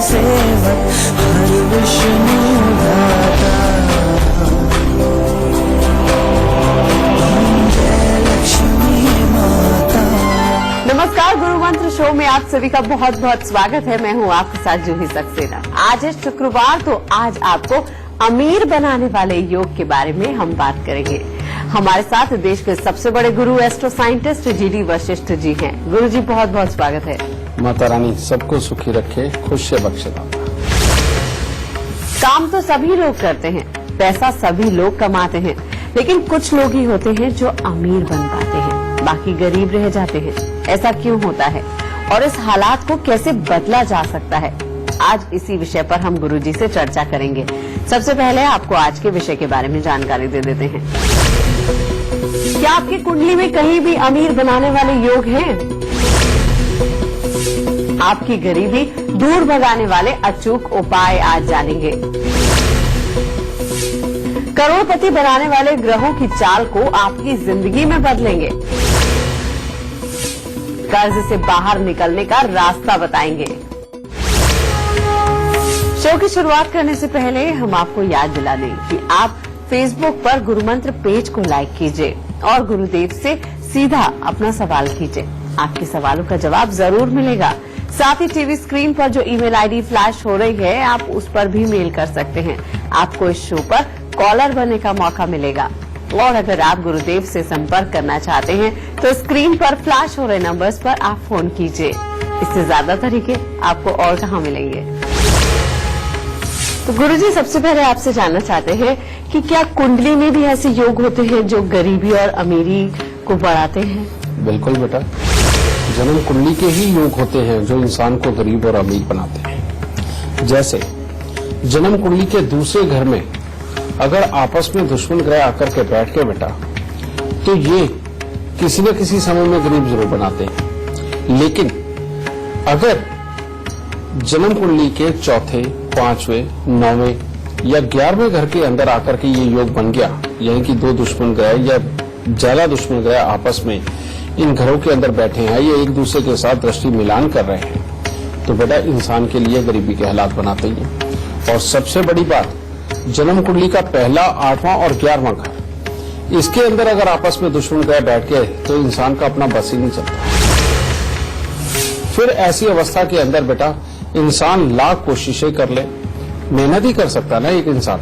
सेवक हर विष्णु दाता। जय लक्ष्मी माता। नमस्कार, गुरु मंत्र शो में आप सभी का बहुत बहुत स्वागत है। मैं हूँ आपके साथ जूही सक्सेना। आज है शुक्रवार, तो आज आपको अमीर बनाने वाले योग के बारे में हम बात करेंगे। हमारे साथ देश के सबसे बड़े गुरु astro scientist GD Vashishtha ji हैं। गुरु जी बहुत बहुत स्वागत है। माता रानी सबको सुखी रखे, खुश से बख्शे। काम तो सभी लोग करते हैं, पैसा सभी लोग कमाते हैं, लेकिन कुछ लोग ही होते हैं जो अमीर बन पाते हैं, बाकी गरीब रह जाते हैं। ऐसा क्यों होता है और इस हालात को कैसे बदला जा सकता है, आज इसी विषय पर हम गुरुजी से चर्चा करेंगे। सबसे पहले आपको आज के विषय के बारे में जानकारी दे देते हैं। क्या आपकी कुंडली में कहीं भी अमीर बनाने वाले योग हैं? आपकी गरीबी दूर भगाने वाले अचूक उपाय आज जानेंगे। करोड़पति बनाने वाले ग्रहों की चाल को आपकी जिंदगी में बदलेंगे। कर्ज से बाहर निकलने का रास्ता बताएंगे। शो की शुरुआत करने से पहले हम आपको याद दिला दें कि आप फेसबुक पर गुरुमंत्र पेज को लाइक कीजिए और गुरुदेव से सीधा अपना सवाल कीजिए। आपके सवालों का जवाब जरूर मिलेगा। साथ ही टीवी स्क्रीन पर जो ईमेल आईडी फ्लैश हो रही है, आप उस पर भी मेल कर सकते हैं। आपको इस शो पर कॉलर बनने का मौका मिलेगा। और अगर आप गुरुदेव से संपर्क करना चाहते हैं तो स्क्रीन पर फ्लैश हो रहे नंबर्स पर आप फोन कीजिए। इससे ज्यादा तरीके आपको और कहाँ मिलेंगे। तो गुरुजी, सबसे पहले आपसे जानना चाहते हैं कि क्या कुंडली में भी ऐसे योग होते हैं जो गरीबी और अमीरी को बढ़ाते हैं? बिल्कुल बेटा, जन्म कुंडली के ही योग होते हैं जो इंसान को गरीब और अमीर बनाते हैं। जैसे जन्म कुंडली के दूसरे घर में अगर आपस में दुश्मन ग्रह आकर के बैठ के बेटा, तो ये किसी न किसी समय में गरीब जरूर बनाते हैं। लेकिन अगर जन्म कुंडली के चौथे, पांचवें, नौवें या 11वें घर के अंदर आकर के ये योग बन गया, यानी कि दो दुश्मन ग्रह या ज्यादा दुश्मन ग्रह आपस में इन घरों के अंदर बैठे हैं, ये एक दूसरे के साथ दृष्टि मिलान कर रहे हैं, तो बेटा इंसान के लिए गरीबी के हालात बनाते हैं। और सबसे बड़ी बात, जन्म कुंडली का पहला, 8वां और 11वां घर, इसके अंदर अगर आपस में दुश्मन ग्रह बैठ गए तो इंसान का अपना बस ही नहीं चलता। फिर ऐसी अवस्था के अंदर बेटा इंसान लाख कोशिशें कर ले, मेहनत ही कर सकता ना एक इंसान,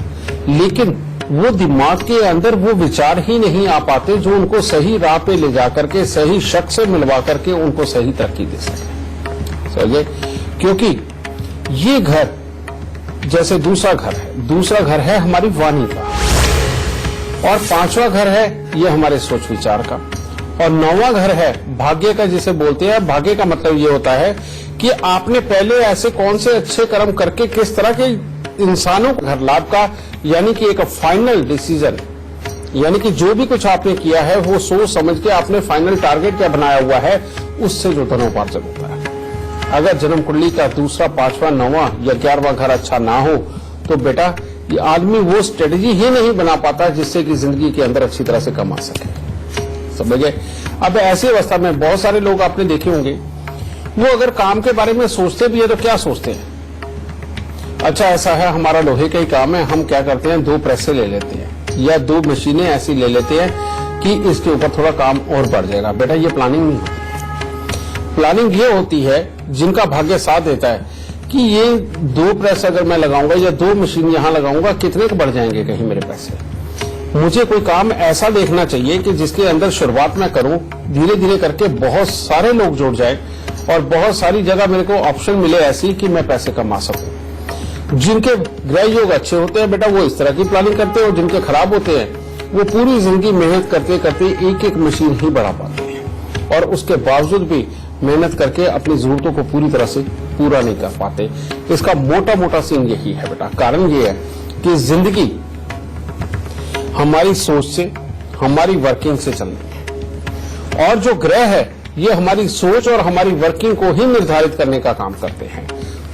लेकिन वो दिमाग के अंदर वो विचार ही नहीं आ पाते जो उनको सही राह पे ले जाकर के सही शख्स से मिलवा करके उनको सही तरक्की दे सके। समझे? क्योंकि ये घर जैसे दूसरा घर है हमारी वाणी का, और 5वां घर है ये हमारे सोच विचार का, और 9वां घर है भाग्य का, जिसे बोलते हैं। भाग्य का मतलब ये होता है कि आपने पहले ऐसे कौन से अच्छे कर्म करके किस तरह के इंसानों को घर लाभ का, यानी कि एक फाइनल डिसीजन, यानी कि जो भी कुछ आपने किया है वो सोच समझ के आपने फाइनल टारगेट क्या बनाया हुआ है, उससे जो धनोपार्जन होता है। अगर जन्म कुंडली का दूसरा, 5वां, 9वां या 11वां घर अच्छा ना हो तो बेटा ये आदमी वो स्ट्रेटेजी ही नहीं बना पाता जिससे कि जिंदगी के अंदर अच्छी तरह से कमा सके। समझे? अब ऐसी अवस्था में बहुत सारे लोग आपने देखे होंगे, वो अगर काम के बारे में सोचते भी है तो क्या सोचते हैं, अच्छा ऐसा है हमारा लोहे का ही काम है, हम क्या करते हैं 2 प्रेसें ले लेते हैं या 2 मशीनें ऐसी ले लेते हैं कि इसके ऊपर थोड़ा काम और बढ़ जाएगा। बेटा ये प्लानिंग नहीं होती। प्लानिंग ये होती है जिनका भाग्य साथ देता है कि ये 2 प्रेस अगर मैं लगाऊंगा या 2 मशीन यहां लगाऊंगा, कितने के बढ़ जाएंगे कहीं मेरे पैसे। मुझे कोई काम ऐसा देखना चाहिए कि जिसके अंदर शुरुआत मैं करूं, धीरे धीरे करके बहुत सारे लोग जुड़ जाए और बहुत सारी जगह मेरे को ऑप्शन मिले ऐसी कि मैं पैसे कमा सकूं। जिनके ग्रह योग अच्छे होते हैं बेटा वो इस तरह की प्लानिंग करते हैं, और जिनके खराब होते हैं वो पूरी जिंदगी मेहनत करते करते एक मशीन ही बढ़ा पाते हैं, और उसके बावजूद भी मेहनत करके अपनी जरूरतों को पूरी तरह से पूरा नहीं कर पाते। इसका मोटा सीन यही है बेटा। कारण ये है कि जिंदगी हमारी सोच से, हमारी वर्किंग से चल रही है, और जो ग्रह है ये हमारी सोच और हमारी वर्किंग को ही निर्धारित करने का काम करते हैं।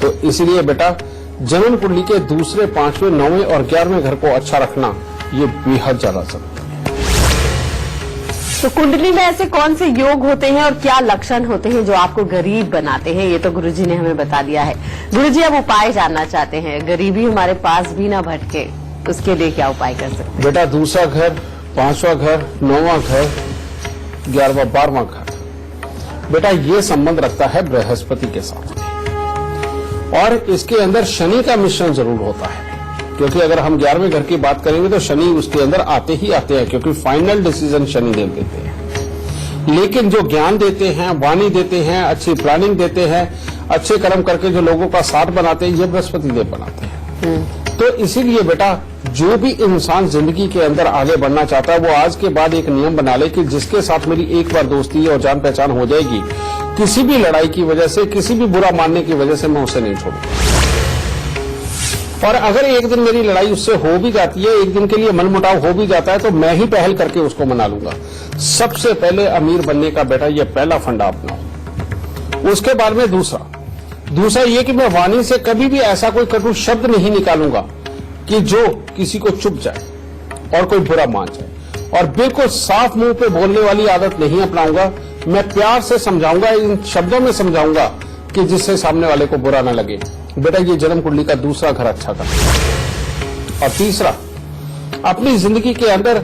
तो इसलिए बेटा जन्म कुंडली के दूसरे, 5वें, 9वें और 11वें घर को अच्छा रखना ये बेहद ज्यादा जरूरी है। तो कुंडली में ऐसे कौन से योग होते हैं और क्या लक्षण होते हैं जो आपको गरीब बनाते हैं, ये तो गुरुजी ने हमें बता दिया है। गुरुजी अब उपाय जानना चाहते हैं, गरीबी हमारे पास भी ना भटके, उसके लिए क्या उपाय कर सकते हैं? बेटा, दूसरा घर, 5वां घर, 9वां घर, 11वां 12वां घर, बेटा ये संबंध रखता है बृहस्पति के साथ और इसके अंदर शनि का मिश्रण जरूर होता है, क्योंकि अगर हम 11वें घर की बात करेंगे तो शनि उसके अंदर आते ही आते हैं, क्योंकि फाइनल डिसीजन शनि देव देते हैं। लेकिन जो ज्ञान देते हैं, वाणी देते हैं, अच्छी प्लानिंग देते हैं, अच्छे कर्म करके जो लोगों का साथ बनाते हैं, ये बृहस्पति देव बनाते हैं। तो इसीलिए बेटा, जो भी इंसान जिंदगी के अंदर आगे बढ़ना चाहता है वो आज के बाद एक नियम बना ले कि जिसके साथ मेरी एक बार दोस्ती और जान पहचान हो जाएगी, किसी भी लड़ाई की वजह से, किसी भी बुरा मानने की वजह से मैं उसे नहीं छोड़ूंगा। और अगर एक दिन मेरी लड़ाई उससे हो भी जाती है, एक दिन के लिए मनमुटाव हो भी जाता है, तो मैं ही पहल करके उसको मना लूंगा। सबसे पहले अमीर बनने का बेटा ये पहला फंडा अपनाओ। उसके बाद में दूसरा ये कि मैं वाणी से कभी भी ऐसा कोई कटु शब्द नहीं निकालूंगा कि जो किसी को चुभ जाए और कोई बुरा मान जाए। और बिल्कुल साफ मुंह पे बोलने वाली आदत नहीं अपनाऊंगा। मैं प्यार से समझाऊंगा, इन शब्दों में समझाऊंगा कि जिससे सामने वाले को बुरा ना लगे। बेटा, ये जन्म कुंडली का दूसरा घर अच्छा कर। और तीसरा, अपनी जिंदगी के अंदर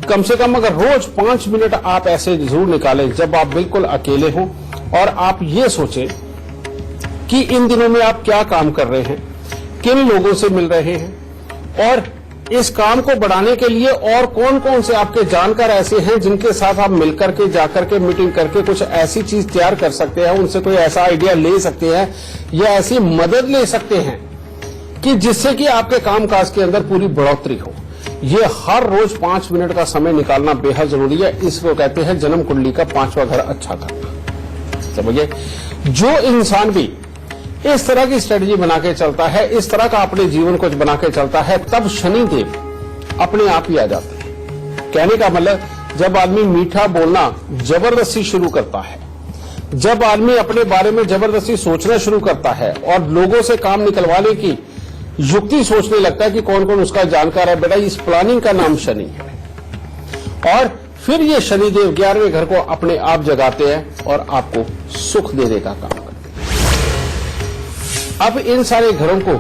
कम से कम अगर रोज 5 मिनट आप ऐसे जरूर निकालें जब आप बिल्कुल अकेले हो और आप ये सोचें कि इन दिनों में आप क्या काम कर रहे हैं, किन लोगों से मिल रहे हैं और इस काम को बढ़ाने के लिए और कौन कौन से आपके जानकार ऐसे हैं जिनके साथ आप मिलकर के जाकर के मीटिंग करके कुछ ऐसी चीज तैयार कर सकते हैं, उनसे कोई ऐसा आइडिया ले सकते हैं या ऐसी मदद ले सकते हैं कि जिससे कि आपके कामकाज के अंदर पूरी बढ़ोतरी हो। ये हर रोज 5 मिनट का समय निकालना बेहद जरूरी है। इसको कहते हैं जन्म कुंडली का 5वां घर अच्छा करना। समझिए, जो इंसान भी इस तरह की स्ट्रेटजी बना के चलता है, इस तरह का अपने जीवन को बना के चलता है, तब शनि देव अपने आप ही आ जाते हैं। कहने का मतलब, जब आदमी मीठा बोलना जबरदस्ती शुरू करता है, जब आदमी अपने बारे में जबरदस्ती सोचना शुरू करता है और लोगों से काम निकलवाने की युक्ति सोचने लगता है कि कौन कौन उसका जानकार है, बेटा इस प्लानिंग का नाम शनि है। और फिर ये शनिदेव 11वें घर को अपने आप जगाते हैं और आपको सुख देने का काम करते हैं। अब इन सारे घरों को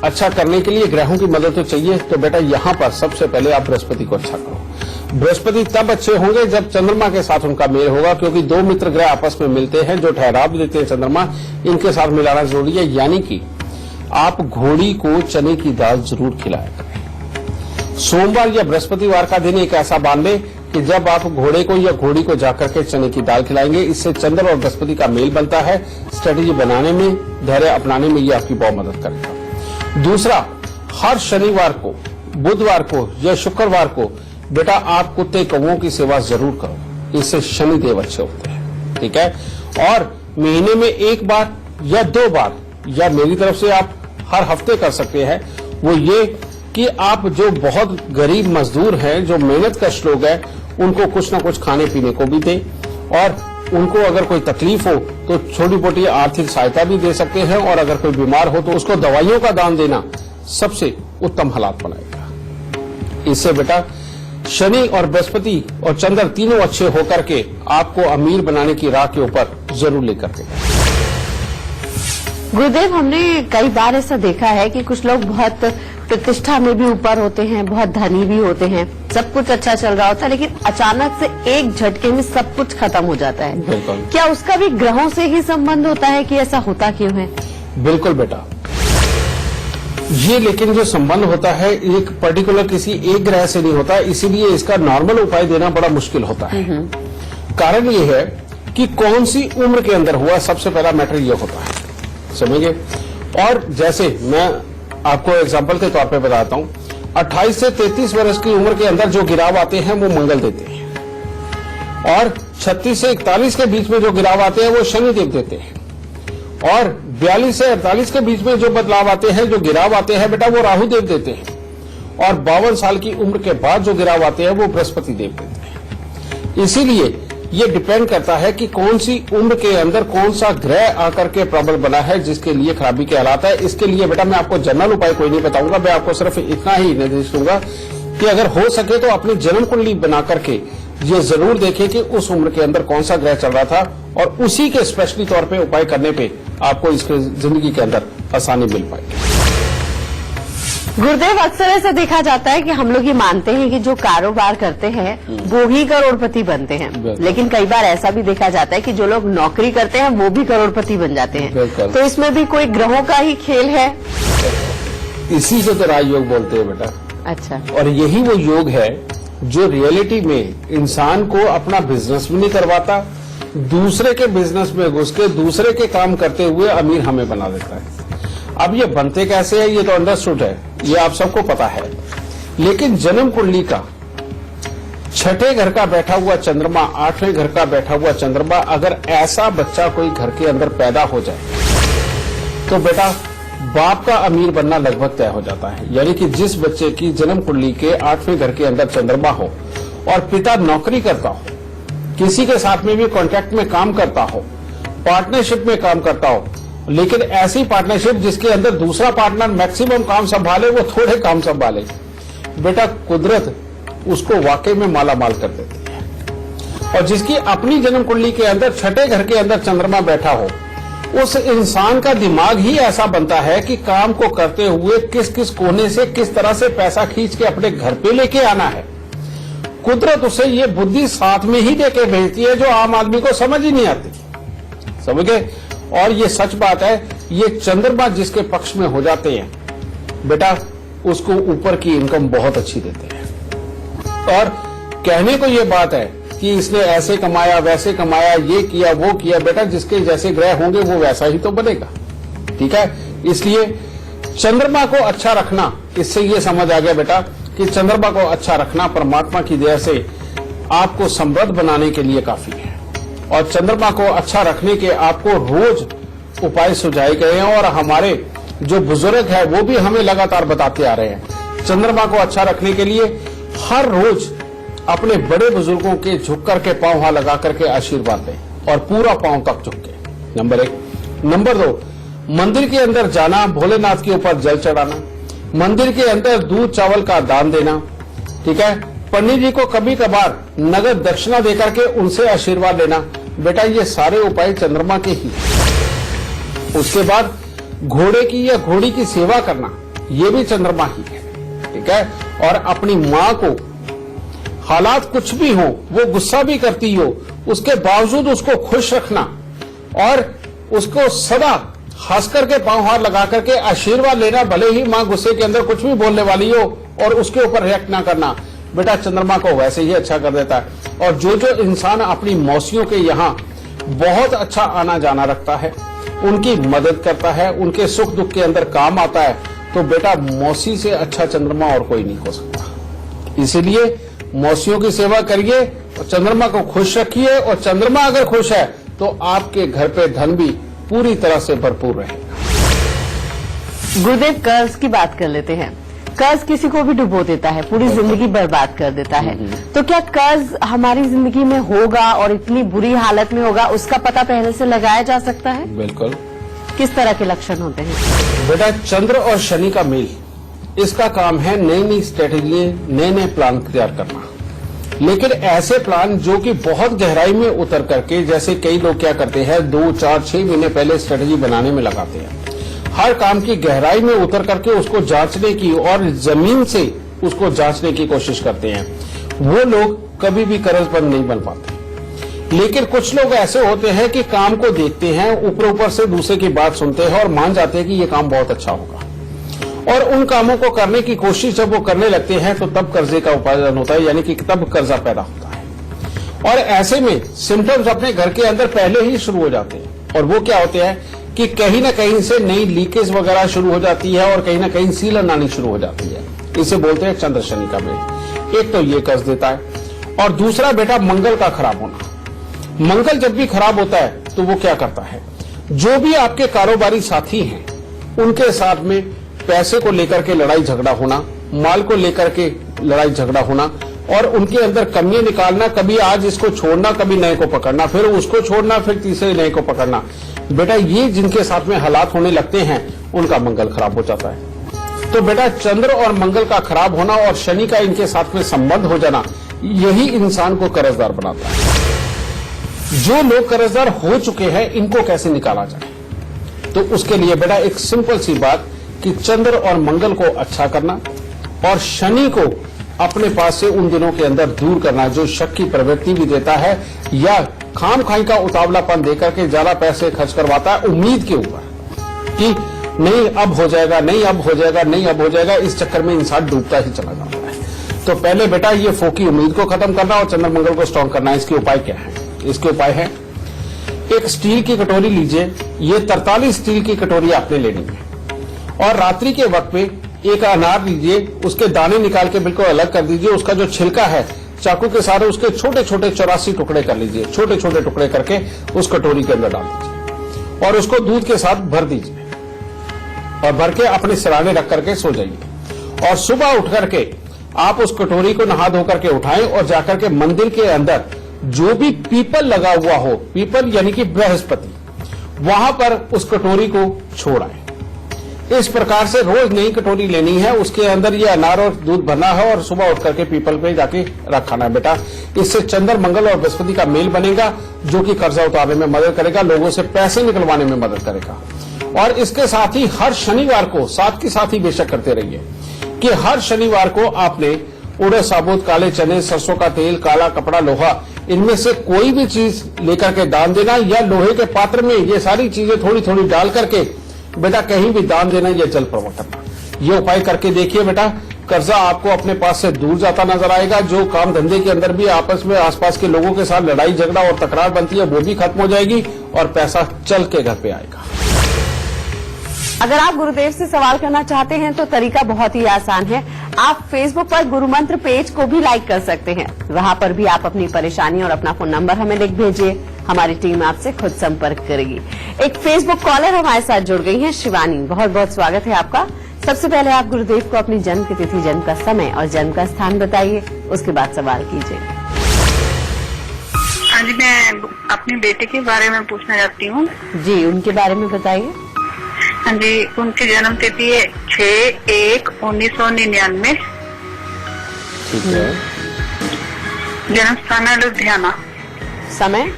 अच्छा करने के लिए ग्रहों की मदद तो चाहिए, तो बेटा यहां पर सबसे पहले आप बृहस्पति को अच्छा करो। बृहस्पति तब अच्छे होंगे जब चंद्रमा के साथ उनका मेल होगा, क्योंकि 2 मित्र ग्रह आपस में मिलते हैं जो ठहराव देते हैं चंद्रमा, इनके साथ मिलाना जरूरी है। यानी कि आप घोड़ी को चने की दाल जरूर खिलाया करें। सोमवार या बृहस्पतिवार का दिन एक ऐसा बांध ले कि जब आप घोड़े को या घोड़ी को जाकर के चने की दाल खिलाएंगे, इससे चंद्र और बृहस्पति का मेल बनता है। स्ट्रेटेजी बनाने में, धैर्य अपनाने में ये आपकी बहुत मदद करेगा। दूसरा, हर शनिवार को, बुधवार को या शुक्रवार को बेटा आप कुत्ते कौवों की सेवा जरूर करो, इससे शनिदेव अच्छे होते हैं। ठीक है। और महीने में 1 बार या 2 बार या मेरी तरफ से आप हर हफ्ते कर सकते हैं, वो ये कि आप जो बहुत गरीब मजदूर हैं, जो मेहनत कश लोग हैं, उनको कुछ ना कुछ खाने पीने को भी दें और उनको अगर कोई तकलीफ हो तो छोटी मोटी आर्थिक सहायता भी दे सकते हैं। और अगर कोई बीमार हो तो उसको दवाइयों का दान देना सबसे उत्तम हालात बनाएगा। इससे बेटा शनि और बृहस्पति और चंद्र तीनों अच्छे होकर के आपको अमीर बनाने की राह के ऊपर जरूर लेकर के। गुरुदेव, हमने कई बार ऐसा देखा है कि कुछ लोग बहुत प्रतिष्ठा में भी ऊपर होते हैं, बहुत धनी भी होते हैं, सब कुछ अच्छा चल रहा होता है, लेकिन अचानक से एक झटके में सब कुछ खत्म हो जाता है। क्या उसका भी ग्रहों से ही संबंध होता है कि ऐसा होता क्यों है? बिल्कुल बेटा, ये लेकिन जो संबंध होता है एक पर्टिकुलर किसी एक ग्रह से नहीं होता, इसीलिए इसका नॉर्मल उपाय देना बड़ा मुश्किल होता है। कारण ये है कि कौन सी उम्र के अंदर हुआ, सबसे पहला मैटर ये होता है, समझिए। और जैसे मैं आपको एग्जांपल के तौर पे बताता हूं, 28 से 33 वर्ष की उम्र के अंदर जो गिराव आते हैं वो मंगल देते हैं, और 36 से 41 के बीच में जो गिराव आते हैं वो शनिदेव देते हैं, और 42 से 48 के बीच में जो बदलाव आते हैं, जो गिराव आते हैं बेटा, वो राहु देव देते हैं, और 52 साल की उम्र के बाद जो गिराव आते हैं वो बृहस्पति देव देते हैं। इसीलिए ये डिपेंड करता है कि कौन सी उम्र के अंदर कौन सा ग्रह आकर के प्रबल बना है जिसके लिए खराबी के हालात है। इसके लिए बेटा मैं आपको जनरल उपाय कोई नहीं बताऊंगा, मैं आपको सिर्फ इतना ही निर्देश दूंगा कि अगर हो सके तो अपनी जन्म कुंडली बना करके ये जरूर देखें कि उस उम्र के अंदर कौन सा ग्रह चल रहा था और उसी के स्पेशली तौर पे उपाय करने पे आपको इसके जिंदगी के अंदर आसानी मिल पाएगी। गुरुदेव, अक्सर ऐसा देखा जाता है कि हम लोग ये मानते हैं कि जो कारोबार करते हैं वो ही करोड़पति बनते हैं, लेकिन कई बार ऐसा भी देखा जाता है कि जो लोग नौकरी करते हैं वो भी करोड़पति बन जाते हैं। तो इसमें भी कोई ग्रहों का ही खेल है? इसी से तो राजयोग बोलते हैं बेटा। अच्छा। और यही वो योग है जो रियलिटी में इंसान को अपना बिजनेस भी नहीं करवाता, दूसरे के बिजनेस में घुस के दूसरे के काम करते हुए अमीर हमें बना देता है। अब ये बनते कैसे है ये तो अंडरस्टूड है, ये आप सबको पता है। लेकिन जन्म कुंडली का छठे घर का बैठा हुआ चंद्रमा, आठवें घर का बैठा हुआ चंद्रमा, अगर ऐसा बच्चा कोई घर के अंदर पैदा हो जाए तो बेटा बाप का अमीर बनना लगभग तय हो जाता है। यानी कि जिस बच्चे की जन्म कुंडली के आठवें घर के अंदर चंद्रमा हो और पिता नौकरी करता हो, किसी के साथ में भी कॉन्ट्रैक्ट में काम करता हो, पार्टनरशिप में काम करता हो, लेकिन ऐसी पार्टनरशिप जिसके अंदर दूसरा पार्टनर मैक्सिमम काम संभाले, वो थोड़े काम संभाले, बेटा कुदरत उसको वाकई में माला माल कर देती है। और जिसकी अपनी जन्म कुंडली के अंदर छठे घर के अंदर चंद्रमा बैठा हो, उस इंसान का दिमाग ही ऐसा बनता है कि काम को करते हुए किस किस कोने से किस तरह से पैसा खींच के अपने घर पे लेके आना है। कुदरत उसे ये बुद्धि साथ में ही देके भेजती है जो आम आदमी को समझ ही नहीं आती। समझ गए? और ये सच बात है, ये चंद्रमा जिसके पक्ष में हो जाते हैं बेटा, उसको ऊपर की इनकम बहुत अच्छी देते हैं। और कहने को ये बात है कि इसने ऐसे कमाया वैसे कमाया, ये किया वो किया, बेटा जिसके जैसे ग्रह होंगे वो वैसा ही तो बनेगा। ठीक है, इसलिए चंद्रमा को अच्छा रखना, इससे ये समझ आ गया बेटा कि चंद्रमा को अच्छा रखना परमात्मा की दया से आपको समृद्ध बनाने के लिए काफी है। और चंद्रमा को अच्छा रखने के आपको रोज उपाय सुझाए गए हैं और हमारे जो बुजुर्ग है वो भी हमें लगातार बताते आ रहे हैं। चंद्रमा को अच्छा रखने के लिए हर रोज अपने बड़े बुजुर्गों के झुक करके पांव वहां लगा करके आशीर्वाद दें और पूरा पांव तक झुक के। नंबर 1। नंबर 2, मंदिर के अंदर जाना, भोलेनाथ के ऊपर जल चढ़ाना, मंदिर के अंदर दूध चावल का दान देना। ठीक है, पंडित जी को कभी कभार नगद दक्षिणा देकर के उनसे आशीर्वाद लेना। बेटा ये सारे उपाय चंद्रमा के ही। उसके बाद घोड़े की या घोड़ी की सेवा करना, ये भी चंद्रमा ही है। ठीक है, और अपनी माँ को हालात कुछ भी हो, वो गुस्सा भी करती हो, उसके बावजूद उसको खुश रखना और उसको सदा हंस करके पांव हाथ लगा करके आशीर्वाद लेना, भले ही माँ गुस्से के अंदर कुछ भी बोलने वाली हो और उसके ऊपर रिएक्ट ना करना। बेटा चंद्रमा को वैसे ही अच्छा कर देता है। और जो जो इंसान अपनी मौसियों के यहाँ बहुत अच्छा आना जाना रखता है, उनकी मदद करता है, उनके सुख दुख के अंदर काम आता है, तो बेटा मौसी से अच्छा चंद्रमा और कोई नहीं हो सकता। इसीलिए मौसियों की सेवा करिए और चंद्रमा को खुश रखिए, और चंद्रमा अगर खुश है तो आपके घर पे धन भी पूरी तरह से भरपूर रहेगा। गुरुदेव, कर्ज की बात कर लेते हैं। कर्ज किसी को भी डुबो देता है, पूरी जिंदगी बर्बाद कर देता है। तो क्या कर्ज हमारी जिंदगी में होगा और इतनी बुरी हालत में होगा, उसका पता पहले से लगाया जा सकता है? बिल्कुल। किस तरह के लक्षण होते हैं? बेटा चंद्र और शनि का मेल, इसका काम है नई नई स्ट्रेटेजी, नए नए प्लान तैयार करना। लेकिन ऐसे प्लान जो कि बहुत गहराई में उतर करके, जैसे कई लोग क्या करते हैं 2, 4, 6 महीने पहले स्ट्रेटेजी बनाने में लगाते हैं, हर काम की गहराई में उतर करके उसको जांचने की और जमीन से उसको जांचने की कोशिश करते हैं, वो लोग कभी भी कर्जबंद नहीं बन पाते। लेकिन कुछ लोग ऐसे होते हैं कि काम को देखते हैं, ऊपर ऊपर से दूसरे की बात सुनते हैं और मान जाते हैं कि ये काम बहुत अच्छा होगा, और उन कामों को करने की कोशिश जब वो करने लगते हैं तो तब कर्जे का उपार्जन होता है, यानी कि तब कर्जा पैदा होता है। और ऐसे में सिम्टम्स अपने घर के अंदर पहले ही शुरू हो जाते हैं, और वो क्या होते हैं कि कहीं ना कहीं से नई लीकेज वगैरह शुरू हो जाती है और कहीं ना कहीं सीलन आनी शुरू हो जाती है। इसे बोलते हैं चंद्र शनि का मेल। एक तो ये कर्ज देता है, और दूसरा बेटा मंगल का खराब होना। मंगल जब भी खराब होता है तो वो क्या करता है, जो भी आपके कारोबारी साथी हैं उनके साथ में पैसे को लेकर के लड़ाई झगड़ा होना, माल को लेकर के लड़ाई झगड़ा होना, और उनके अंदर कमियां निकालना, कभी आज इसको छोड़ना, कभी नए को पकड़ना, फिर उसको छोड़ना, फिर तीसरे नए को पकड़ना। बेटा ये जिनके साथ में हालात होने लगते हैं उनका मंगल खराब हो जाता है। तो बेटा चंद्र और मंगल का खराब होना और शनि का इनके साथ में संबंध हो जाना, यही इंसान को कर्जदार बनाता है। जो लोग कर्जदार हो चुके हैं, इनको कैसे निकाला जाए? तो उसके लिए बेटा एक सिंपल सी बात कि चंद्र और मंगल को अच्छा करना और शनि को अपने पास से उन दिनों के अंदर दूर करना, जो शक की प्रवृत्ति भी देता है या खाम खाई का उतावलापन देकर के ज्यादा पैसे खर्च करवाता है उम्मीद के ऊपर कि नहीं अब हो जाएगा, नहीं अब हो जाएगा, नहीं अब हो जाएगा। इस चक्कर में इंसान डूबता ही चला जाता है। तो पहले बेटा ये फोकी उम्मीद को खत्म करना और चंद्र मंगल को स्ट्रांग करना। इसके उपाय क्या है? इसके उपाय है, एक स्टील की कटोरी लीजिए। ये 43 स्टील की कटोरी आपने लेनी है और रात्रि के वक्त में एक अनार लीजिए, उसके दाने निकाल के बिल्कुल अलग कर दीजिए। उसका जो छिलका है चाकू के सारे उसके छोटे छोटे 84 टुकड़े कर लीजिए। छोटे छोटे टुकड़े करके उस कटोरी के अंदर डाल दीजिए और उसको दूध के साथ भर दीजिए और भर के अपने सिराने रख करके सो जाइए। और सुबह उठ करके आप उस कटोरी को नहा धो करके उठाएं और जाकर के मंदिर के अंदर जो भी पीपल लगा हुआ हो, पीपल यानी कि बृहस्पति, वहां पर उस कटोरी को छोड़ आए। इस प्रकार से रोज नई कटोरी लेनी है, उसके अंदर ये अनार और दूध भरना है और सुबह उठ करके पीपल पे जाके रखाना है बेटा। इससे चंद्र मंगल और बृहस्पति का मेल बनेगा, जो कि कर्जा उतारने में मदद करेगा, लोगों से पैसे निकलवाने में मदद करेगा। और इसके साथ ही हर शनिवार को साथ के साथ ही बेशक करते रहिए कि हर शनिवार को आपने उड़द साबुत, काले चने, सरसों का तेल, काला कपड़ा, लोहा, इनमें से कोई भी चीज लेकर के दान देना या लोहे के पात्र में ये सारी चीजें थोड़ी थोड़ी डाल करके बेटा कहीं भी दान देना या जल प्रवाह करना। ये उपाय करके देखिए बेटा, कर्जा आपको अपने पास से दूर जाता नजर आएगा। जो काम धंधे के अंदर भी आपस में आसपास के लोगों के साथ लड़ाई झगड़ा और तकरार बनती है वो भी खत्म हो जाएगी और पैसा चल के घर पे आएगा। अगर आप गुरुदेव से सवाल करना चाहते हैं तो तरीका बहुत ही आसान है। आप फेसबुक पर गुरु मंत्र पेज को भी लाइक कर सकते हैं। वहां पर भी आप अपनी परेशानी और अपना फोन नंबर हमें लिख भेजिए, हमारी टीम आपसे खुद संपर्क करेगी। एक फेसबुक कॉलर हमारे साथ जुड़ गई है, शिवानी। बहुत बहुत स्वागत है आपका। सबसे पहले आप गुरुदेव को अपनी जन्म की तिथि, जन्म का समय और जन्म का स्थान बताइए, उसके बाद सवाल कीजिए। हाँ जी, मैं अपनी बेटे के बारे में पूछना चाहती हूँ। जी, उनके बारे में बताइए। हाँ जी, उनकी जन्म तिथि है 6/1/1999। ठीक है। जन्म स्थान है लुधियाना। समय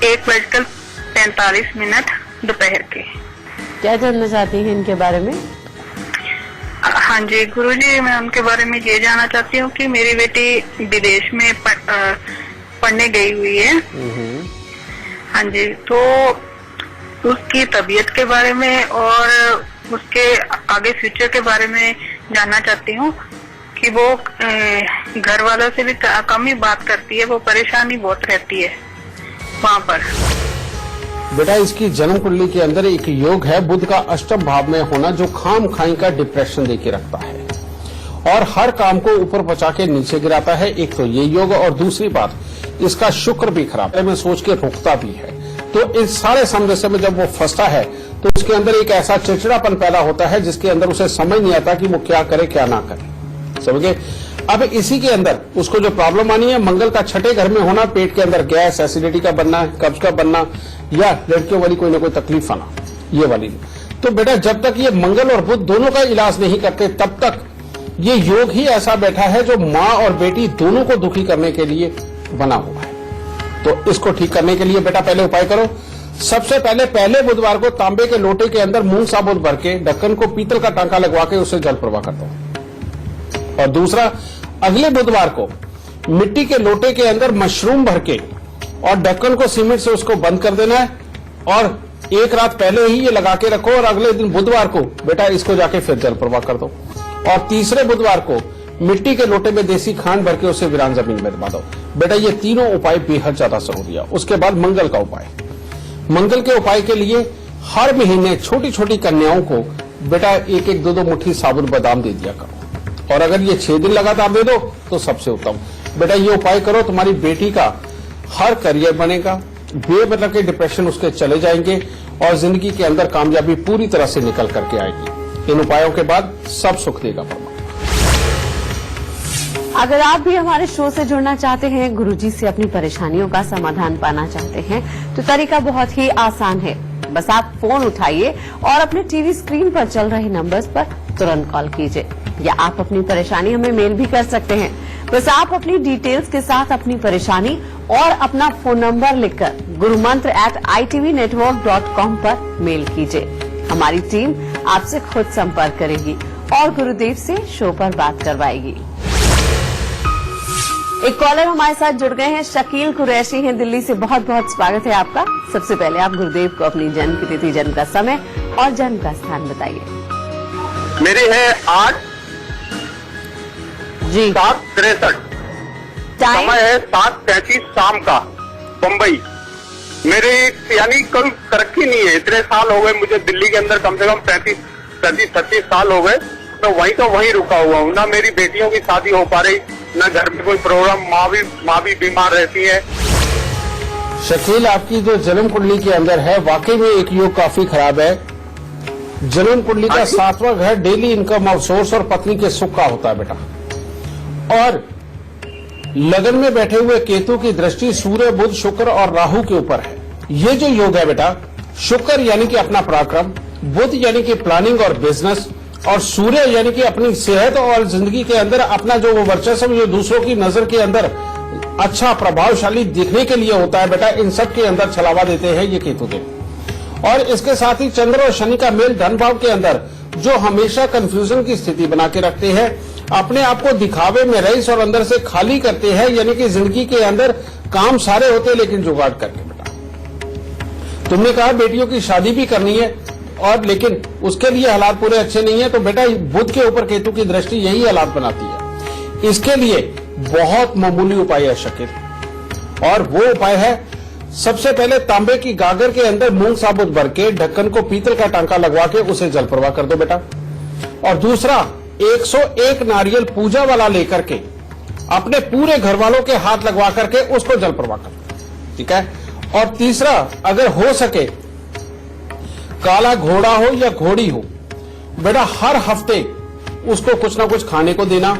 1:45 दोपहर के। क्या जानना चाहती हैं इनके बारे में? हाँ जी गुरुजी, मैं उनके बारे में ये जानना चाहती हूँ कि मेरी बेटी विदेश में पढ़ने गई हुई है। हाँ जी, तो उसकी तबीयत के बारे में और उसके आगे फ्यूचर के बारे में जानना चाहती हूँ कि वो घर वालों से भी कम ही बात करती है, वो परेशानी बहुत रहती है वहाँ पर। बेटा इसकी जन्म कुंडली के अंदर एक योग है बुध का अष्टम भाव में होना, जो खाम खाई का डिप्रेशन देके रखता है और हर काम को ऊपर पचा के नीचे गिराता है। एक तो ये योग, और दूसरी बात इसका शुक्र भी खराब है, में सोच के रोकता भी है। तो इस सारे समस्या में जब वो फंसता है तो उसके अंदर एक ऐसा चिड़चिड़ापन पैदा होता है जिसके अंदर उसे समझ नहीं आता कि वो क्या करे क्या ना करे। समझे? अब इसी के अंदर उसको जो प्रॉब्लम आनी है, मंगल का छठे घर में होना, पेट के अंदर गैस, एसिडिटी का बनना, कब्ज का बनना या लड़कियों वाली कोई ना कोई तकलीफ आना, ये वाली। तो बेटा जब तक ये मंगल और बुध दोनों का इलाज नहीं करते तब तक ये योग ही ऐसा बैठा है जो माँ और बेटी दोनों को दुखी करने के लिए बना हुआ है। तो इसको ठीक करने के लिए बेटा पहले उपाय करो। सबसे पहले बुधवार को तांबे के लोटे के अंदर मूंग साबुत भर के ढक्कन को पीतल का टांका लगवा के उससे जल प्रवाह कर दो। और दूसरा, अगले बुधवार को मिट्टी के लोटे के अंदर मशरूम भर के और ढक्कन को सीमेंट से उसको बंद कर देना है और एक रात पहले ही ये लगा के रखो और अगले दिन बुधवार को बेटा इसको जाके फिर जल प्रवाह कर दो। और तीसरे बुधवार को मिट्टी के लोटे में देसी खांड भर के उसे वीरान जमीन में दबा दो। बेटा ये तीनों उपाय बेहद ज्यादा जरूरी है। उसके बाद मंगल का उपाय। मंगल के उपाय के लिए हर महीने छोटी छोटी कन्याओं को बेटा 1-1, 2-2 मुट्ठी साबुत बादाम दे दिया करो, और अगर ये 6 दिन लगातार दे दो तो सबसे उत्तम। बेटा ये उपाय करो, तुम्हारी बेटी का हर करियर बनेगा, बेमतलब के डिप्रेशन उसके चले जाएंगे और जिंदगी के अंदर कामयाबी पूरी तरह से निकल करके आएगी। इन उपायों के बाद सब सुख देगा परमात्मा। अगर आप भी हमारे शो से जुड़ना चाहते हैं, गुरुजी से अपनी परेशानियों का समाधान पाना चाहते हैं, तो तरीका बहुत ही आसान है। बस आप फोन उठाइए और अपने टीवी स्क्रीन पर चल रहे नंबर्स पर तुरंत कॉल कीजिए। या आप अपनी परेशानी हमें मेल भी कर सकते हैं। बस आप अपनी डिटेल्स के साथ अपनी परेशानी और अपना फोन नंबर लिखकर gurumantra@itvnetwork.com पर मेल कीजिए। हमारी टीम आपसे खुद संपर्क करेगी और गुरुदेव से शो पर बात करवाएगी। एक कॉलर हमारे साथ जुड़ गए हैं, शकील कुरैशी हैं दिल्ली से। बहुत बहुत स्वागत है आपका। सबसे पहले आप गुरुदेव को अपनी जन्म की तिथि, जन्म का समय और जन्म का स्थान बताइए। मेरी है 8 जी 7:63। टाइम समय है 7:35 शाम का, बम्बई। मेरी यानी कोई तरक्की नहीं है। इतने साल हो गए मुझे दिल्ली के अंदर, कम से कम 35 साल हो गए। तो वहीं रुका हुआ हूँ। ना मेरी बेटियों की शादी हो पा रही, ना घर में कोई प्रोग्राम। माँ भी बीमार रहती है। शकील, आपकी जो जन्म कुंडली के अंदर है वाकई में एक योग काफी खराब है। जन्म कुंडली का 7वां घर डेली इनकम और सोर्स और पत्नी के सुख का होता है बेटा। और लगन में बैठे हुए केतु की दृष्टि सूर्य, बुध, शुक्र और राहु के ऊपर है। ये जो योग है बेटा, शुक्र यानी कि अपना पराक्रम, बुध यानी कि प्लानिंग और बिजनेस, और सूर्य यानी कि अपनी सेहत और जिंदगी के अंदर अपना जो वो वर्चस्व जो दूसरों की नजर के अंदर अच्छा प्रभावशाली दिखने के लिए होता है बेटा, इन सब के अंदर छलावा देते हैं ये केतु के। और इसके साथ ही चंद्र और शनि का मेल धन भाव के अंदर जो हमेशा कंफ्यूजन की स्थिति बना के रखते हैं, अपने आप को दिखावे में रईस और अंदर से खाली करते हैं। यानी कि जिंदगी के अंदर काम सारे होते हैं लेकिन जुगाड़ करके बेटा। तुमने कहा बेटियों की शादी भी करनी है और लेकिन उसके लिए हालात पूरे अच्छे नहीं है, तो बेटा बुध के ऊपर केतु की दृष्टि यही हालात बनाती है। इसके लिए बहुत मामूली उपाय है शकील, और वो उपाय है सबसे पहले तांबे की गागर के अंदर मूंग साबुत भर के ढक्कन को पीतल का टांका लगवा के उसे जल प्रवाह कर दो बेटा। और दूसरा 101 नारियल पूजा वाला लेकर के अपने पूरे घर वालों के हाथ लगवा करके उसको जल प्रवाह कर दो, ठीक है। और तीसरा, अगर हो सके काला घोड़ा हो या घोड़ी हो बेटा, हर हफ्ते उसको कुछ ना कुछ खाने को देना,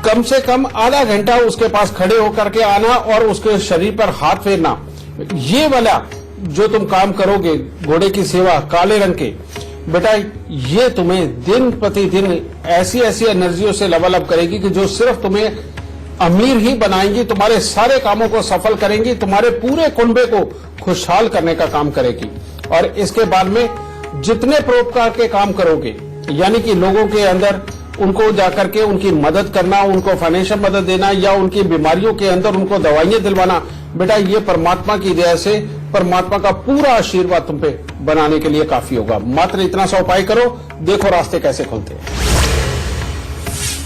कम से कम आधा घंटा उसके पास खड़े होकर के आना और उसके शरीर पर हाथ फेरना। ये वाला जो तुम काम करोगे घोड़े की सेवा काले रंग के बेटा, ये तुम्हें दिन प्रतिदिन ऐसी ऐसी एनर्जियों से लबालब करेगी कि जो सिर्फ तुम्हें अमीर ही बनाएंगी, तुम्हारे सारे कामों को सफल करेंगी, तुम्हारे पूरे कुनबे को खुशहाल करने का काम करेगी। और इसके बाद में जितने परोपकार के काम करोगे, यानी कि लोगों के अंदर उनको जाकर के उनकी मदद करना, उनको फाइनेंशियल मदद देना या उनकी बीमारियों के अंदर उनको दवाइयां दिलवाना, बेटा ये परमात्मा की दया से परमात्मा का पूरा आशीर्वाद तुम पे बनाने के लिए काफी होगा। मात्र इतना सा उपाय करो, देखो रास्ते कैसे खुलते हैं।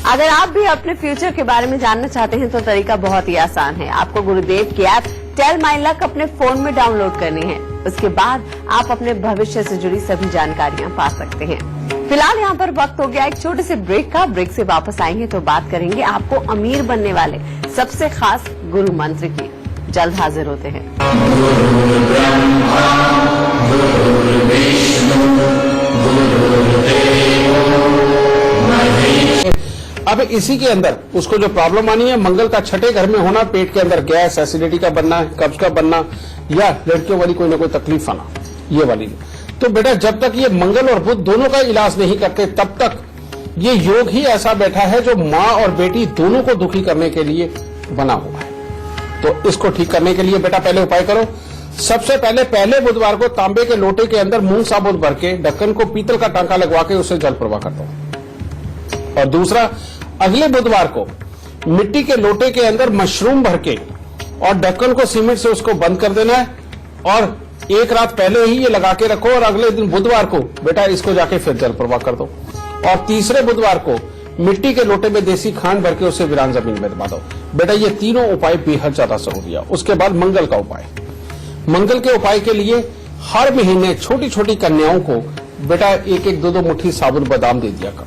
अगर आप भी अपने फ्यूचर के बारे में जानना चाहते हैं तो तरीका बहुत ही आसान है। आपको गुरुदेव की ऐप टेल माई लक अपने फोन में डाउनलोड करनी है। उसके बाद आप अपने भविष्य से जुड़ी सभी जानकारियां पा सकते हैं। फिलहाल यहाँ पर वक्त हो गया एक छोटे से ब्रेक का। ब्रेक से वापस आएंगे तो बात करेंगे आपको अमीर बनने वाले सबसे खास गुरु मंत्र की। जल्द हाजिर होते हैं। अब इसी के अंदर उसको जो प्रॉब्लम आनी है, मंगल का 6ठे घर में होना, पेट के अंदर गैस, एसिडिटी का बनना, कब्ज का बनना या लड़कियों वाली कोई ना कोई तकलीफ आना, ये वाली। तो बेटा जब तक ये मंगल और बुध दोनों का इलाज नहीं करते तब तक ये योग ही ऐसा बैठा है जो माँ और बेटी दोनों को दुखी करने के लिए बना हुआ है। तो इसको ठीक करने के लिए बेटा पहले उपाय करो। सबसे पहले बुधवार को तांबे के लोटे के अंदर मूंग साबुत भर के ढक्कन को पीतल का टांका लगवा के उसे जल प्रवाह कर दो। और दूसरा, अगले बुधवार को मिट्टी के लोटे के अंदर मशरूम भर के और ढक्कन को सीमेंट से उसको बंद कर देना है और एक रात पहले ही ये लगा के रखो और अगले दिन बुधवार को बेटा इसको जाके फिर जल प्रवाह कर दो। और तीसरे बुधवार को मिट्टी के लोटे में देसी खांड भर के उसे वीरान जमीन में दबा दो। बेटा ये तीनों उपाय बेहद ज्यादा जरूरी है। उसके बाद मंगल का उपाय। मंगल के उपाय के लिए हर महीने छोटी छोटी कन्याओं को बेटा 1-1, 2-2 मुट्ठी साबुत बादाम दे दिया करो।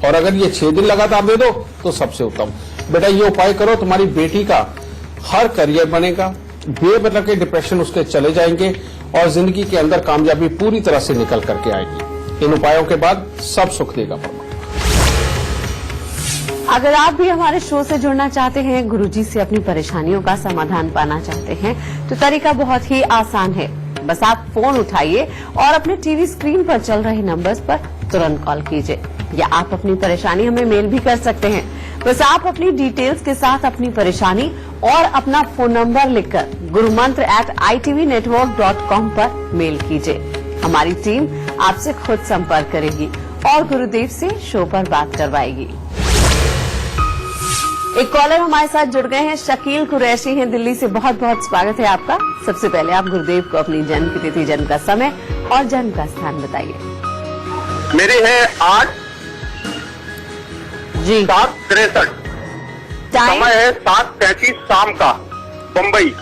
और अगर ये 6 दिन लगातार दे दो तो सबसे उत्तम। बेटा ये उपाय करो, तुम्हारी बेटी का हर करियर बनेगा, बेमतलब के डिप्रेशन उसके चले जाएंगे और जिंदगी के अंदर कामयाबी पूरी तरह से निकल करके आएगी। इन उपायों के बाद सब सुख देगा परमात्मा। अगर आप भी हमारे शो से जुड़ना चाहते हैं, गुरुजी से अपनी परेशानियों का समाधान पाना चाहते हैं, तो तरीका बहुत ही आसान है। बस आप फोन उठाइए और अपने टीवी स्क्रीन पर चल रहे नंबर्स पर तुरंत कॉल कीजिए। या आप अपनी परेशानी हमें मेल भी कर सकते हैं। बस आप अपनी डिटेल्स के साथ अपनी परेशानी और अपना फोन नंबर लिखकर gurumantra@itvnetwork.com पर मेल कीजिए। हमारी टीम आपसे खुद संपर्क करेगी और गुरुदेव से शो पर बात करवाएगी। एक कॉलर हमारे साथ जुड़ गए हैं, शकील कुरैशी हैं दिल्ली से। बहुत बहुत स्वागत है आपका। सबसे पहले आप गुरुदेव को अपनी जन्म की तिथि, जन्म का समय और जन्म का स्थान बताइए। मेरी है 8/7/63। टाइम समय है 7:33 शाम का, बम्बई।